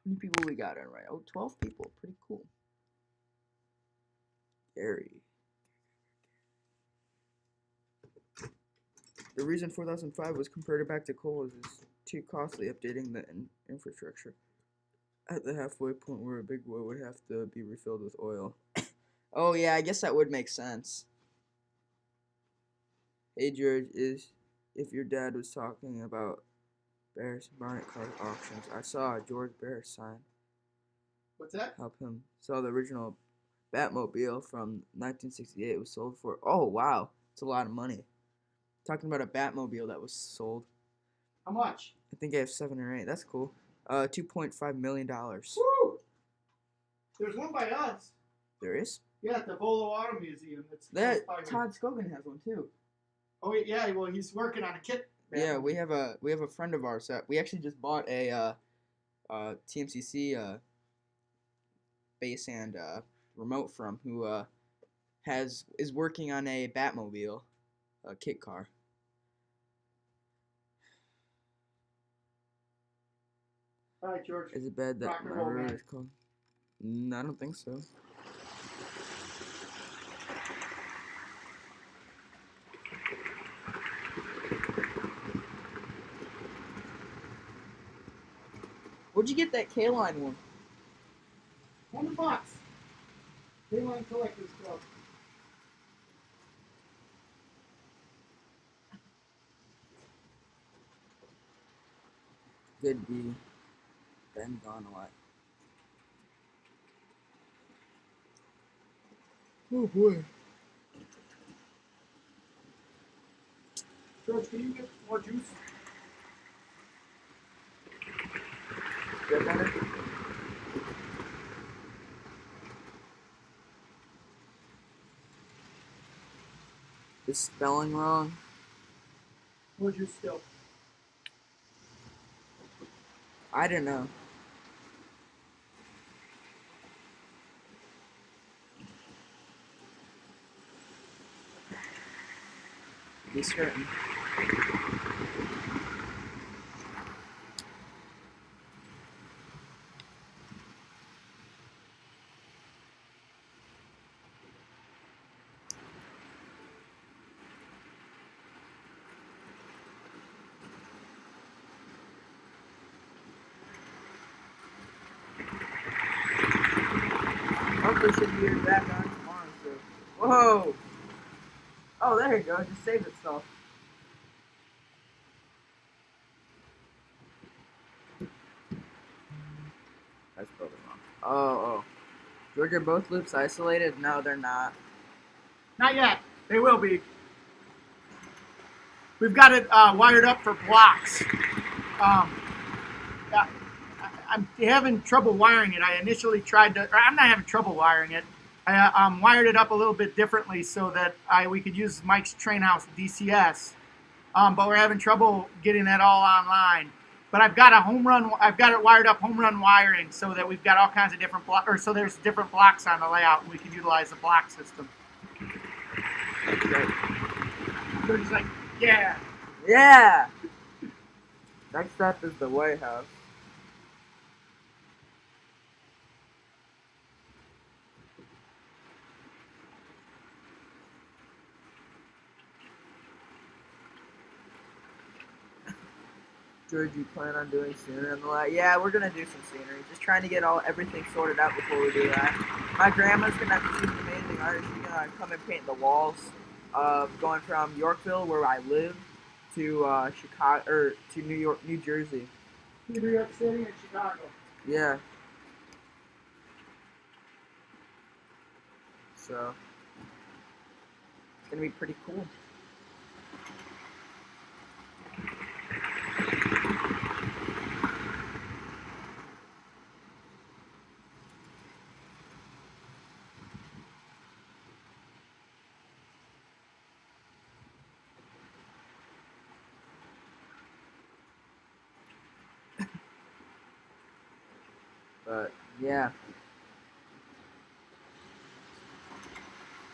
How many people we got in right? Oh, 12 people. Pretty cool. Gary. The reason 4005 was converted back to coal is it's too costly updating the infrastructure. At the halfway point where a big boy would have to be refilled with oil. Oh yeah, I guess that would make sense. Hey George, if your dad was talking about Bear's Barnet car auctions, I saw George Bear sign. What's that? Help him sell the original Batmobile from 1968. It was sold for, oh wow, it's a lot of money. Talking about a Batmobile that was sold. How much? I think I have 7 or 8. That's cool. $2.5 million. Woo! There's one by us. There is? Yeah, at the Volo Auto Museum. That Todd Scogan has one too. Oh yeah, well he's working on a kit. Yeah, we have a friend of ours that we actually just bought a TMCC base and remote from who is working on a Batmobile kit car. All right, George. Is it bad that my road is called? I don't think so. Where'd you get that K-Line one? $100. K-Line Collectors Club. Good B. Been gone a lot. Oh boy. George, can you get more juice? Good butter? the spelling wrong. What's your still? I don't know. Be certain. Hopefully should be back on tomorrow. So. Whoa! Oh, there you go. It just saved itself. That's probably wrong. Oh. George, are both loops isolated? No, they're not. Not yet. They will be. We've got it wired up for blocks. I'm having trouble wiring it. I initially tried to, or I'm not having trouble wiring it. I wired it up a little bit differently so that we could use Mike's Train House DCS, but we're having trouble getting that all online. But I've got it wired up home run wiring so that we've got all kinds of different blocks, or so there's different blocks on the layout, and we can utilize the block system. Great. So he's like, yeah. Yeah! Next up is the White House. George, you plan on doing scenery on the lot? Yeah, we're gonna do some scenery. Just trying to get everything sorted out before we do that. My grandma's gonna have to choose an amazing artist. She's gonna come and paint the walls of going from Yorkville, where I live, to Chicago or to New Jersey. New York City and Chicago. Yeah. So it's gonna be pretty cool. But yeah.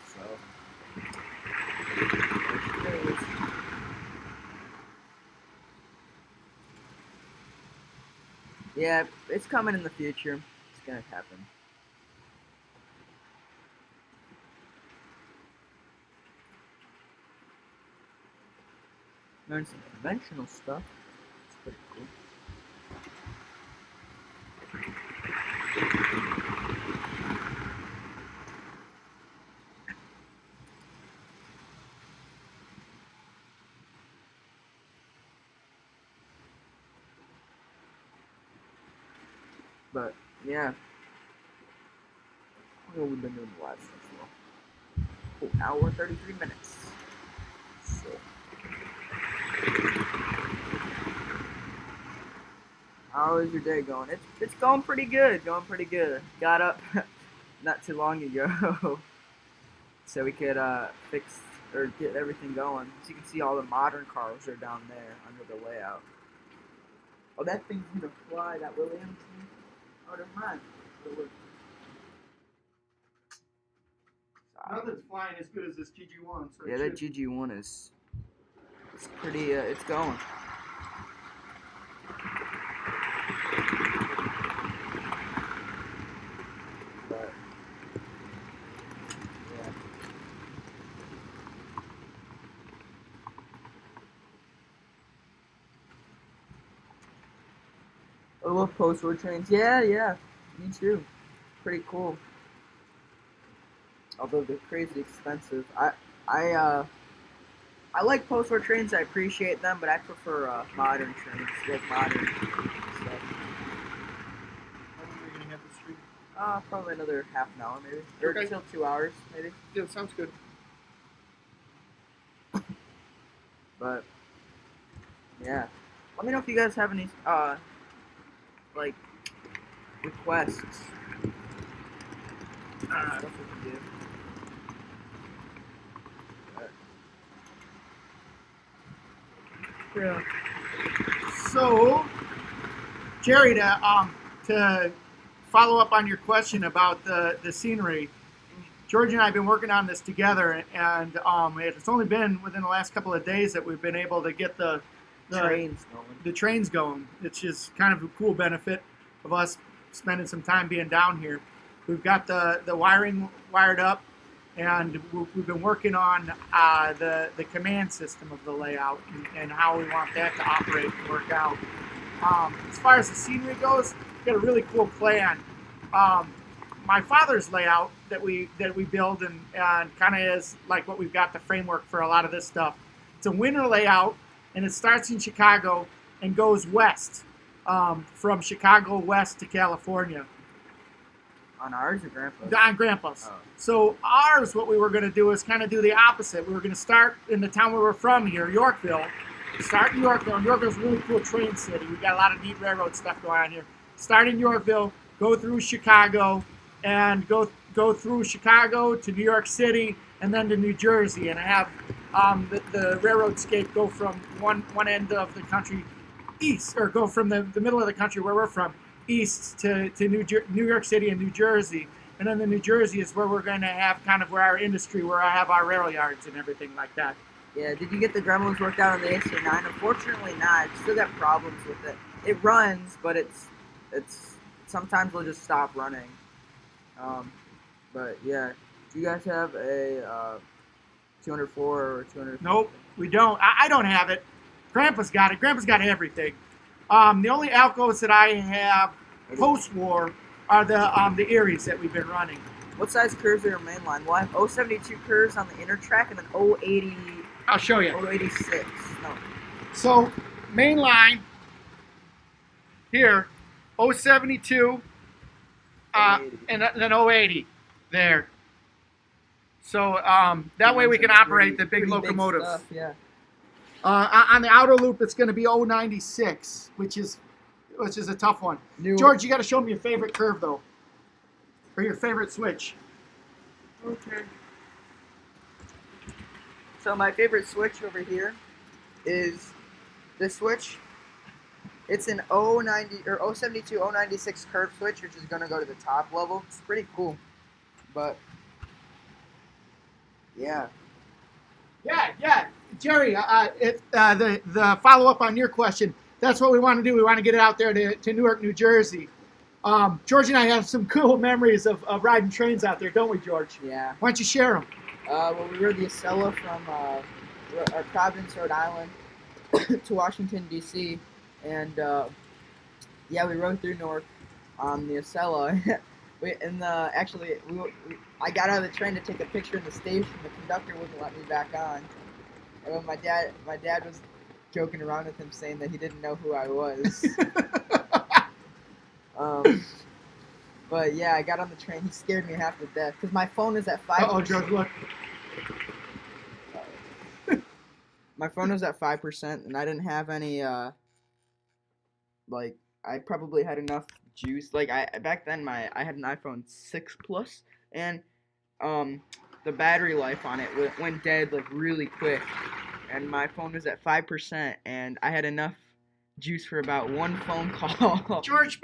So yeah, it's coming in the future. It's gonna happen. Learn some conventional stuff. It's pretty cool. But yeah. How long have we been doing the live stuff for? Oh, hour and 33 minutes. So how is your day going? It's going pretty good. Going pretty good. Got up not too long ago, so we could fix or get everything going. As you can see, all the modern cars are down there under the layout. Oh, that thing's gonna fly. That Williams. Oh, never mind. Nothing's flying as good as this GG1. So Yeah, that GG1 is. It's pretty. It's going. But yeah. I love post-war trains. Yeah, me too. Pretty cool. Although they're crazy expensive. I like post-war trains. I appreciate them, but I prefer modern trains, like modern stuff. How long are you gonna have the stream? Probably another half an hour, maybe, or Okay. till 2 hours, maybe. Yeah, sounds good. But yeah, let me know if you guys have any like requests. Stuff we can do. Yeah. So, Jerry, to follow up on your question about the scenery, George and I have been working on this together, and it's only been within the last couple of days that we've been able to get the trains going. It's just kind of a cool benefit of us spending some time being down here. We've got the wiring wired up, and we've been working on the command system of the layout and how we want that to operate and work out. As far as the scenery goes, we've got a really cool plan. My father's layout that we build and kind of is like what we've got the framework for a lot of this stuff. It's a winter layout, and it starts in Chicago and goes west, from Chicago west to California. On ours or Grandpa's? On Grandpa's. Oh. So ours, what we were going to do is kind of do the opposite. We were going to start in the town where we're from here, Yorkville. Start in Yorkville. And Yorkville's a really cool train city. We've got a lot of neat railroad stuff going on here. Start in Yorkville, go through Chicago, and go through Chicago to New York City, and then to New Jersey, and have the railroad scape go from one end of the country east, or go from the middle of the country where we're from east to New York City and New Jersey, and then the New Jersey is where we're going to have kind of where our industry, where I have our rail yards and everything like that. Yeah, did you get the gremlins worked out on the AC9? Unfortunately not. I've still got problems with it. It runs, but it's sometimes it'll just stop running. But yeah, do you guys have a 204 or 200? Nope, we don't. I don't have it. Grandpa's got it. Grandpa's got everything. The only Alcos that I have post-war are the Eries that we've been running. What size curves are your mainline? We'll have 072 curves on the inner track and then 080. I'll show you. 086. No. So, mainline here, 072, and then 080 there. So that way we can operate the big locomotives. Big stuff, yeah. On the outer loop, it's going to be 096, which is a tough one. George, you got to show me your favorite curve though, or your favorite switch. Okay. So my favorite switch over here is this switch. It's an 090 or 072 096 curve switch, which is going to go to the top level. It's pretty cool, but yeah. Yeah, Jerry. The follow up on your question. That's what we want to do. We want to get it out there to Newark, New Jersey. George and I have some cool memories of riding trains out there, don't we, George? Yeah. Why don't you share them? Well, we rode the Acela from Providence, Rhode Island to Washington, D.C. And, yeah, we rode through Newark on the Acela. I got out of the train to take a picture in the station. The conductor wouldn't let me back on. And my dad was joking around with him, saying that he didn't know who I was. But yeah, I got on the train. He scared me half to death because my phone is at 5%. Oh, George, look. My phone was at 5%, and I didn't have any. Like, I probably had enough juice. Like, back then I had an iPhone 6 Plus, and the battery life on it went dead like really quick, and my phone was at 5%, and I had enough juice for about one phone call. George,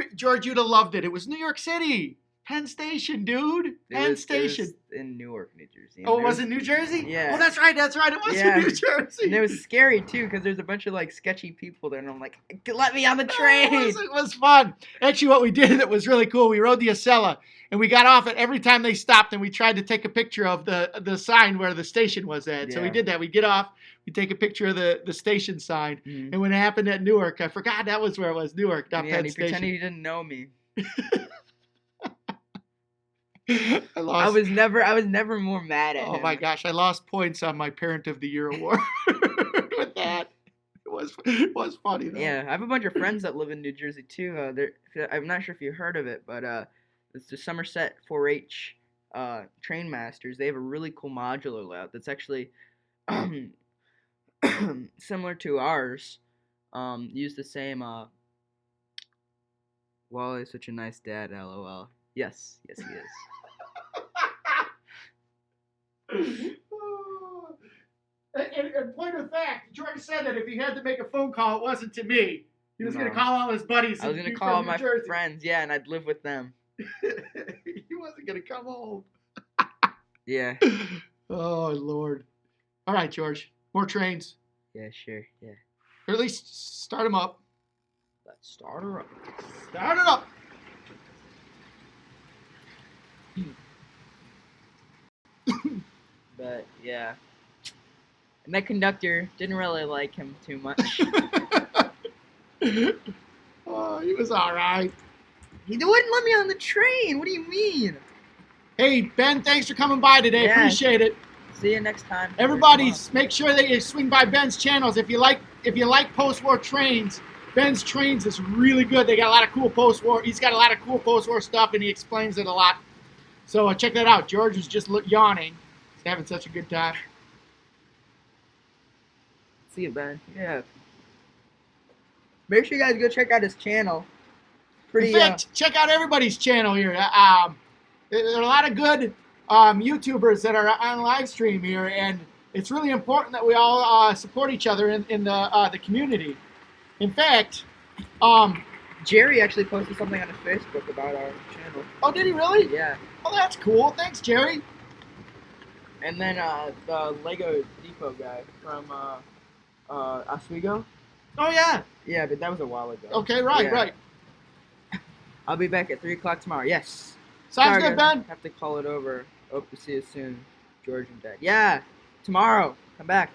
you'd have loved it. It was New York City. Penn Station, dude. Penn Station. It was in Newark, New Jersey. Oh, it was in New Jersey? Yeah. Oh, that's right. It was in New Jersey. And it was scary, too, because there's a bunch of, like, sketchy people there, and I'm like, let me on the train. It was fun. Actually, what we did that was really cool, we rode the Acela, and we got off it every time they stopped, and we tried to take a picture of the sign where the station was at. Yeah. So we did that. We get off, we take a picture of the station sign, mm-hmm. And when it happened at Newark, I forgot that was where it was, Newark, not Penn Station. Yeah, he pretended he didn't know me. I was never more mad at him. Oh my gosh, I lost points on my Parent of the Year award with that. It was funny though. Yeah, I have a bunch of friends that live in New Jersey too. I'm not sure if you heard of it, but it's the Somerset 4-H Train Masters. They have a really cool modular layout that's actually similar to ours. Use the same. Wally's such a nice dad. LOL. Yes, he is. In point of fact, George said that if he had to make a phone call, it wasn't to me. He was going to No. call all his buddies. I was gonna call my friends, yeah, and I'd live with them. He wasn't going to come home. Yeah. Oh, Lord. All right, George. More trains. Yeah, sure. Yeah. Or at least start them up. Let's start her up. Start it up. But yeah. And that conductor didn't really like him too much. Oh, he was all right. He wouldn't let me on the train. What do you mean? Hey, Ben, thanks for coming by today. Yeah. Appreciate it. See you next time. Everybody, make sure that you swing by Ben's channels. If you like post-war trains, Ben's Trains is really good. They got a lot of cool post-war. He's got a lot of cool post-war stuff, and he explains it a lot. So check that out. George was just yawning. He's having such a good time. See you, Ben. Yeah. Make sure you guys go check out his channel. In fact, check out everybody's channel here. There are a lot of good YouTubers that are on live stream here, and it's really important that we all support each other in the community. In fact, Jerry actually posted something on his Facebook about our channel. Oh, did he really? Yeah. Oh, that's cool. Thanks, Jerry. And then the Lego Depot guy from Oswego. Oh, yeah. Yeah, but that was a while ago. Okay, right, Yeah. right. I'll be back at 3 o'clock tomorrow. Yes. Sounds Sorry, good, guys. Ben. Have to call it over. Hope to see you soon, George and Dad. Yeah, tomorrow. Come back.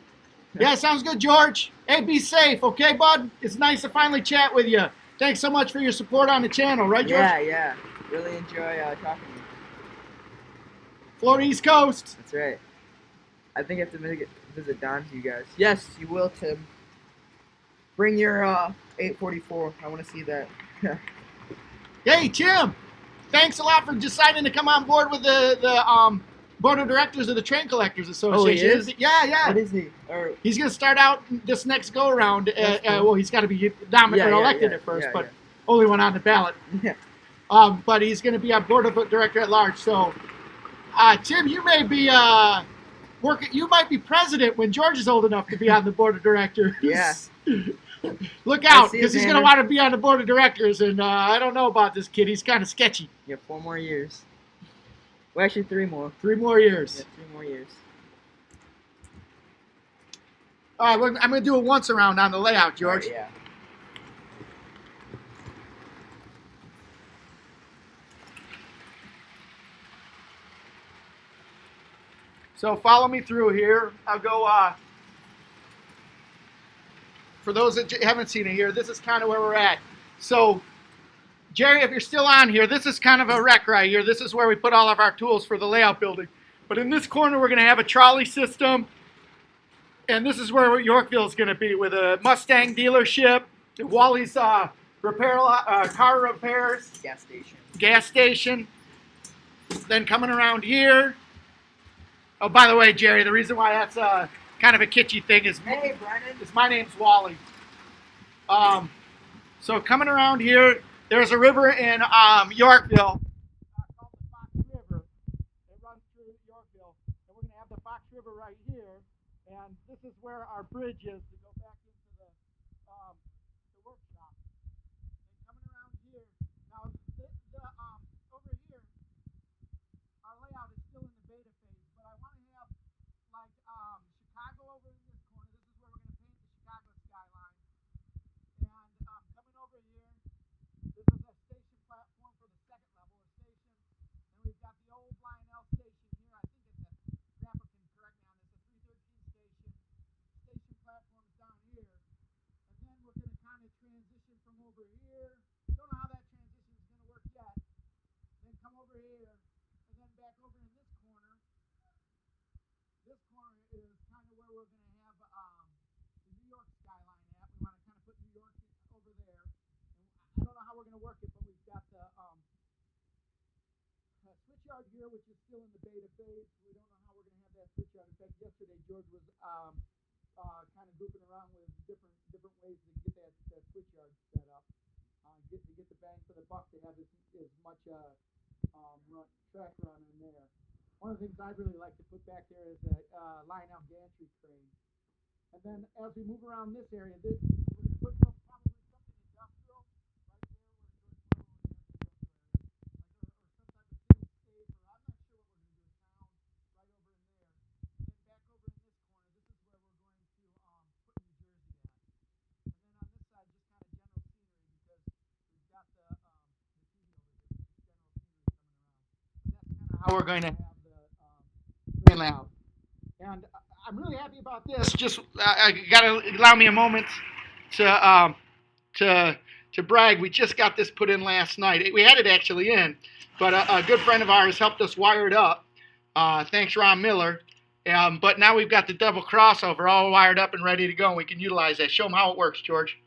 Yeah, sounds good, George. Hey, be safe, okay, bud? It's nice to finally chat with you. Thanks so much for your support on the channel, right, George? Yeah. Really enjoy talking to you. Florida East Coast. That's right. I think I have to visit Don to you guys. Yes, you will, Tim. Bring your 844. I want to see that. Hey, Tim. Thanks a lot for deciding to come on board with the board of directors of the Train Collectors Association. Oh, he is? Yeah. What is he? He's going to start out this next go-around. Cool. Well, he's got to be nominated or elected at first, but only one on the ballot. Yeah. But he's going to be on board of director at large. So, Tim, you may be you might be president when George is old enough to be on the board of directors. Yeah. Look out, because he's going to want to be on the board of directors, and I don't know about this kid. He's kind of sketchy. Yeah, 4 more years. Well, actually, 3 more. 3 more years. Yeah, 3 more years. All right, I'm going to do a once around on the layout, George. Right, yeah. So follow me through here. I'll go, for those that haven't seen it here, this is kind of where we're at. So, Jerry, if you're still on here, this is kind of a wreck right here. This is where we put all of our tools for the layout building. But in this corner, we're going to have a trolley system. And this is where Yorkville is going to be with a Mustang dealership, Wally's car repairs. Gas station. Then coming around here. Oh, by the way, Jerry, the reason why that's kind of a kitschy thing is, Hey, Brennan. my name's Wally. So coming around here, there's a river in Yorkville called the Fox River. It runs through Yorkville. And we're going to have the Fox River right here. And this is where our bridge is to go back into the workshop. And coming around here, now over here, our layout is still in the beta phase, but I want to have like Chicago over in this corner. This is where we're going to paint the Chicago skyline. And coming over here, this is a station platform for the second level of station. And we've got the old Lionel station here. I think it's Grandpa can correct me on this. It's a 313 station. Station platform is down here. And then we're going to kind of transition from over here. Don't know how that transition is going to work yet. Then come over here. And then back over in this corner. This corner is kind of where we're going to have the New York skyline at. We want to kind of put New York over there. And I don't know how we're going to work it, but we've got the switch yard here, which is still in the beta phase. We don't know how we're going to have that switch yard. In fact, yesterday George was kind of goofing around with different ways to get that switch yard set up. Get the bang for the buck to have as much track run in there. One of the things I'd really like to put back there is a Lionel gantry crane. And then as we move around this area, we're going to put probably something industrial right there. We're going to put a little energy up there. Like or some type of city state, or I'm not sure what we're going to do, a town right over in there. And then back over in this corner, this is where we're going to put New Jersey at. And then on this side, just kind of general scenery because we've got the TV over here, just general scenery coming around. And that's kind of how we're going to have the train layout. And I'm really happy about this. Just gotta allow me a moment to to to brag. We just got this put in last night. We had it actually in, but a good friend of ours helped us wire it up. Thanks, Ron Miller. But now we've got the double crossover all wired up and ready to go, and we can utilize that. Show them how it works, George.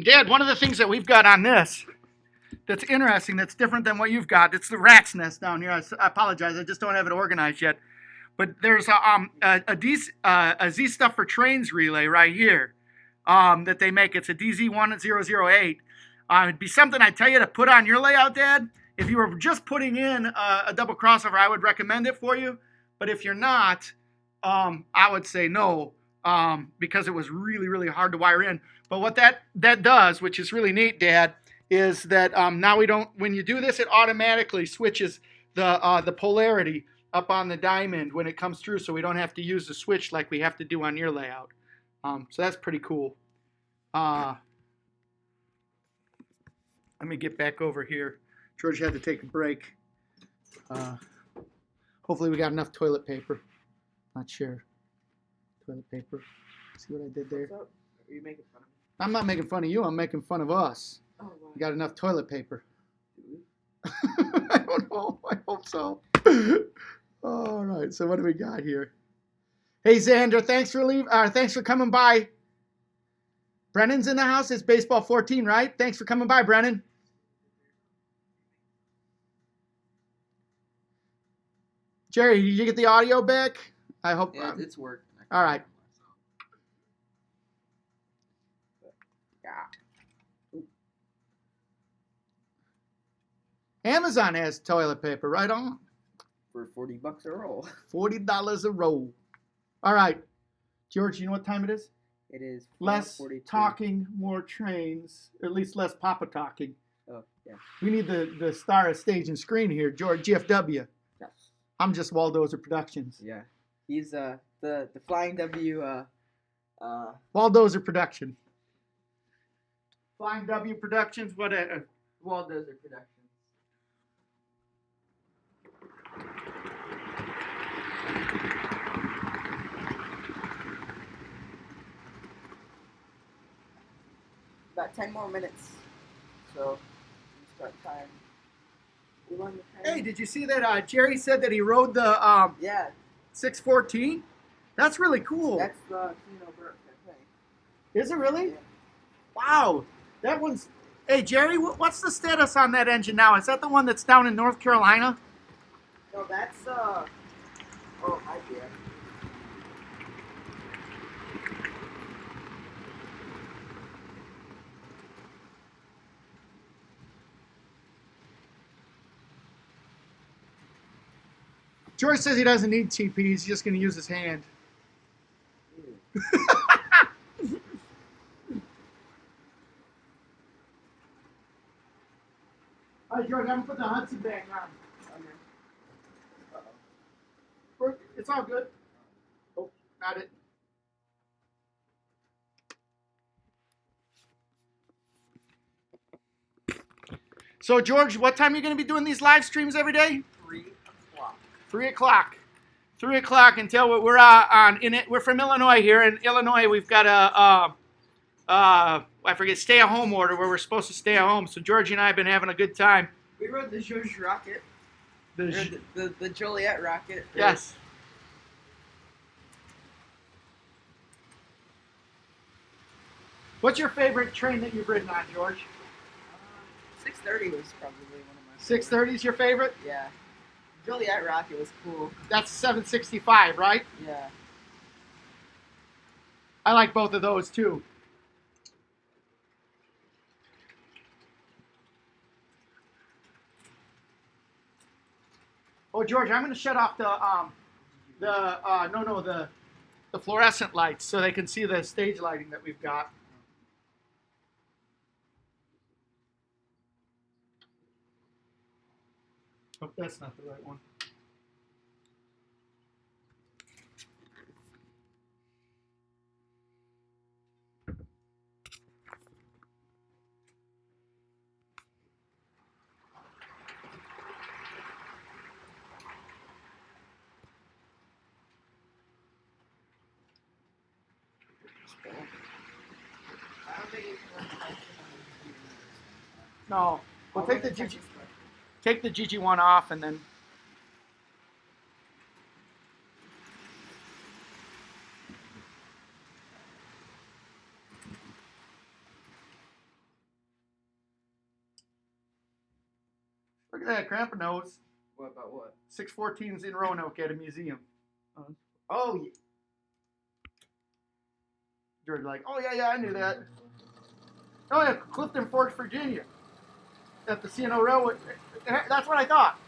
Dad, one of the things that we've got on this that's interesting, that's different than what you've got, it's the rat's nest down here. I apologize, I just don't have it organized yet. But there's a Z Stuff for Trains relay right here that they make. It's a DZ1008. It'd be something I tell you to put on your layout, Dad. If you were just putting in a double crossover, I would recommend it for you. But if you're not, I would say no because it was really, really hard to wire in. But what that does, which is really neat, Dad, is that now we don't. When you do this, it automatically switches the polarity up on the diamond when it comes through, so we don't have to use the switch like we have to do on your layout. So that's pretty cool. Let me get back over here. George had to take a break. Hopefully we got enough toilet paper. Not sure. Toilet paper. See what I did there? What's up? Are you making fun of me? I'm not making fun of you. I'm making fun of us. Oh, wow. We got enough toilet paper. Do we? I don't know. I hope so. All right. So what do we got here? Hey Xander, thanks for coming by. Brennan's in the house. It's baseball 14, right? Thanks for coming by, Brennan. Jerry, did you get the audio back? I hope. Yeah, it's working. All right. Amazon has toilet paper, right on. For $40 a roll. $40 a roll. All right. George, you know what time it is? It is Less 4:42. talking, more trains. Or at least less Papa talking. Oh, yeah. We need the star of stage and screen here, George GFW. Yes. I'm just Waldozer Productions. Yeah. He's the Flying W. Waldozer Production. Flying W Productions. What a Waldozer Productions. About 10 more minutes. So, we start time. We run the time. Hey, did you see that? Jerry said that he rode the Yeah, 614. That's really cool. that's the Casino Burke, I think. Is it really? Yeah. Wow, that one's. Hey, Jerry, what's the status on that engine now? Is that the one that's down in North Carolina? No, that's oh, I did. George says he doesn't need TP. He's just going to use his hand. All right, George, I'm going to put the Hudson bag on. Uh-oh. It's all good. Oh, got it. So, George, what time are you going to be doing these live streams every day? 3 o'clock. 3 o'clock. 3 o'clock until we're on. We're from Illinois here. In Illinois, we've got I forget, stay-at-home order where we're supposed to stay at home. So Georgie and I have been having a good time. We rode the Zhuzh rocket. The The Joliet rocket. yes. What's your favorite train that you've ridden on, George? 630 was probably one of my. 630 is your favorite? Yeah. Joliet Rocket was cool. That's 765, right? Yeah. I like both of those too. Oh, George, I'm going to shut off the fluorescent lights so they can see the stage lighting that we've got. Oh, that's not the right one. I don't think it's No, we'll take the GG1 off and then. Look at that, Grandpa knows. What about what? 614's in Roanoke at a museum. Oh, yeah. George like, oh yeah, I knew that. Oh yeah, Clifton Forks, Virginia, at the CNO Railway. That's what I thought.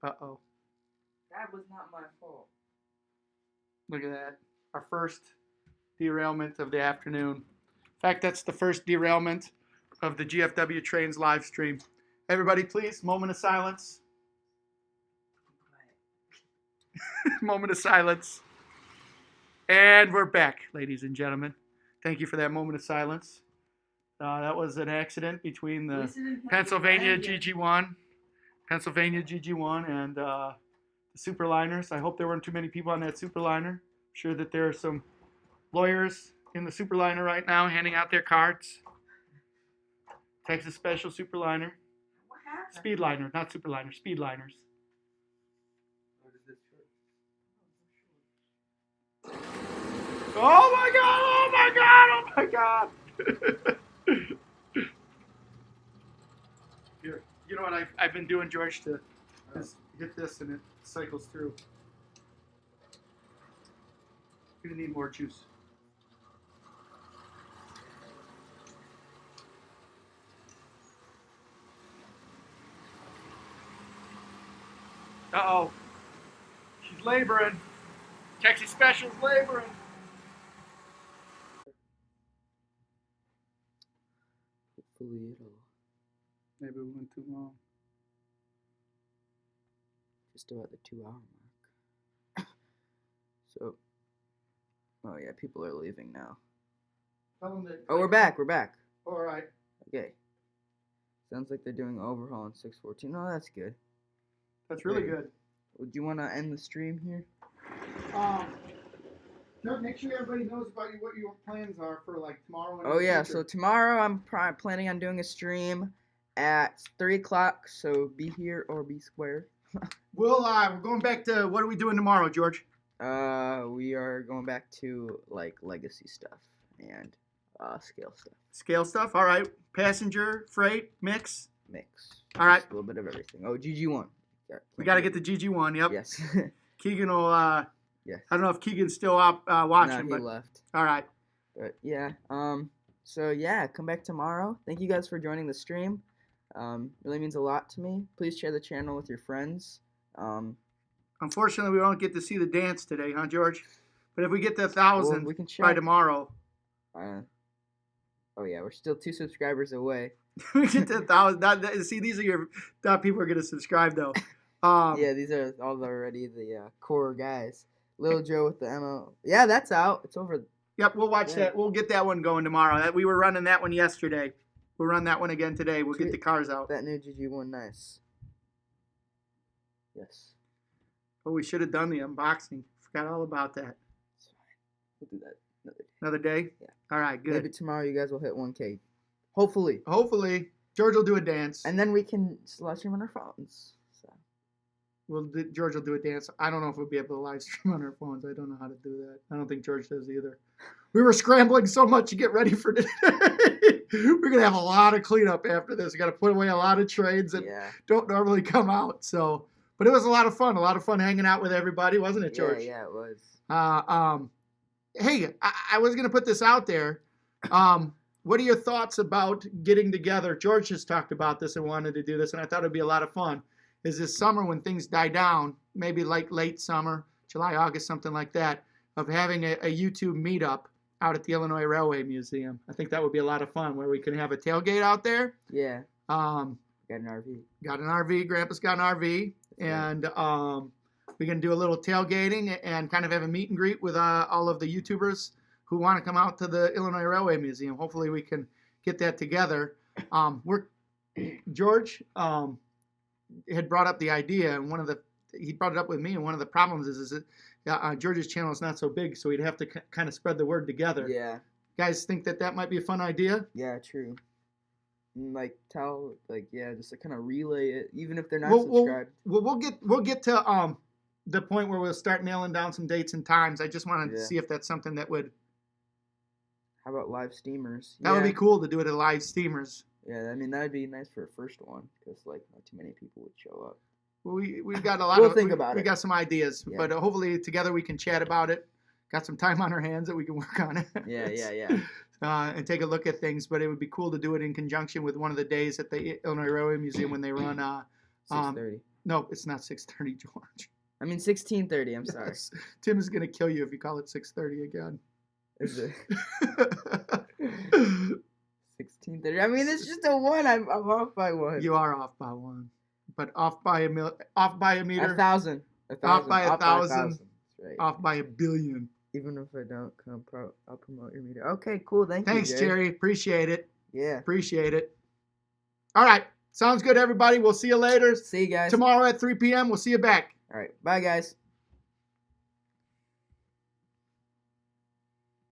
Uh-oh. That was not my fault. Look at that. Our first derailment of the afternoon. In fact, that's the first derailment of the GFW Trains live stream. Everybody, please, moment of silence. Moment of silence. And we're back, ladies and gentlemen. Thank you for that moment of silence. That was an accident between the Pennsylvania GG1 and the Superliners. I hope there weren't too many people on that Superliner. I'm sure that there are some lawyers in the Superliner right now handing out their cards. Texas Special Superliner. What happened? Speedliner, not Superliner, Speedliners. What is this for? Oh my god, oh my god, oh my god. Here, you know what I've been doing, George, to just hit this and it cycles through. You're gonna need more juice. Uh-oh. She's laboring. Texas Special's laboring. Hopefully it'll Maybe we went too long. just about the 2 hour mark. So, oh yeah, people are leaving now. Tell them that. Oh, we're back. All right. Okay. Sounds like they're doing overhaul on 614. Oh, that's good. That's really good. Would you want to end the stream here? Doug, make sure everybody knows about what your plans are for like tomorrow. And Oh yeah, so tomorrow I'm planning on doing a stream at 3 o'clock. So be here or be square. we're going back to what are we doing tomorrow, George? We are going back to like legacy stuff and scale stuff. Scale stuff. All right. Passenger, freight, mix. All right. Just a little bit of everything. Oh, GG1. Yeah, We got to get the GG1. Yep. Yes. Keegan will. Yes. I don't know if Keegan's still up watching, No, but he left. all right. But yeah. So yeah, come back tomorrow. Thank you guys for joining the stream. Really means a lot to me. Please share the channel with your friends. Unfortunately, we won't get to see the dance today, huh, George? But if we get to 1,000 we can by check. tomorrow, oh yeah, we're still 2 subscribers away. we get to 1,000. See, these are your people are going to subscribe though. Yeah, these are all already the core guys. Little Joe with the MO. Yeah, that's out. It's over. Yep, we'll watch that. We'll get that one going tomorrow. We were running that one yesterday. We'll run that one again today. We'll get the cars out. That new GG1, nice. Yes. Oh, we should have done the unboxing. Forgot all about that. It's fine. We'll do that another day. Another day? Yeah. All right, good. Maybe tomorrow you guys will hit 1K. Hopefully. Hopefully. George will do a dance. And then we can live stream on our phones. So. George will do a dance. I don't know if we'll be able to live stream on our phones. I don't know how to do that. I don't think George does either. We were scrambling so much to get ready for today. We're gonna have a lot of cleanup after this. We got to put away a lot of trades that don't normally come out. So, but it was a lot of fun. A lot of fun hanging out with everybody, wasn't it, George? Yeah, it was. Hey, I was gonna put this out there. What are your thoughts about getting together? George just talked about this and wanted to do this, and I thought it'd be a lot of fun. Is this summer when things die down, maybe like late summer, July, August, something like that, of having a YouTube meetup out at the Illinois Railway Museum? I think that would be a lot of fun where we can have a tailgate out there. Yeah. Got an RV. Got an RV. Grandpa's got an RV. And we can do a little tailgating and kind of have a meet and greet with all of the YouTubers who want to come out to the Illinois Railway Museum. Hopefully we can get that together. George had brought up the idea, and he brought it up with me, and one of the problems is that George's channel is not so big, so we'd have to kind of spread the word together. Yeah. Guys think that might be a fun idea? Yeah, true. And just to kind of relay it, even if they're not subscribed. We'll get to the point where we'll start nailing down some dates and times. I just wanted to see if that's something that would. How about live steamers? That would be cool to do it at live steamers. Yeah, I mean that'd be nice for a first one because not too many people would show up. Well, we've got a lot we'll think about it. We got some ideas, yeah. But hopefully together we can chat about it. Got some time on our hands that we can work on it. Yeah. And take a look at things, but it would be cool to do it in conjunction with one of the days at the Illinois Railway Museum when they run. 6:30. No, it's not 6:30, George. I mean 16:30. I'm sorry. Yes. Tim is gonna kill you if you call it 6:30 again. Is it 16:30? I mean, it's just a one. I'm off by one. You are off by one, but off by a meter. 1,000. Off by 1,000. Right. Off by 1 billion. Even if I don't come I'll promote your meter. Okay, cool. Thanks, Jerry. Appreciate it. Yeah. Appreciate it. All right. Sounds good, everybody. We'll see you later. See you guys. Tomorrow at 3 p.m. We'll see you back. All right. Bye, guys.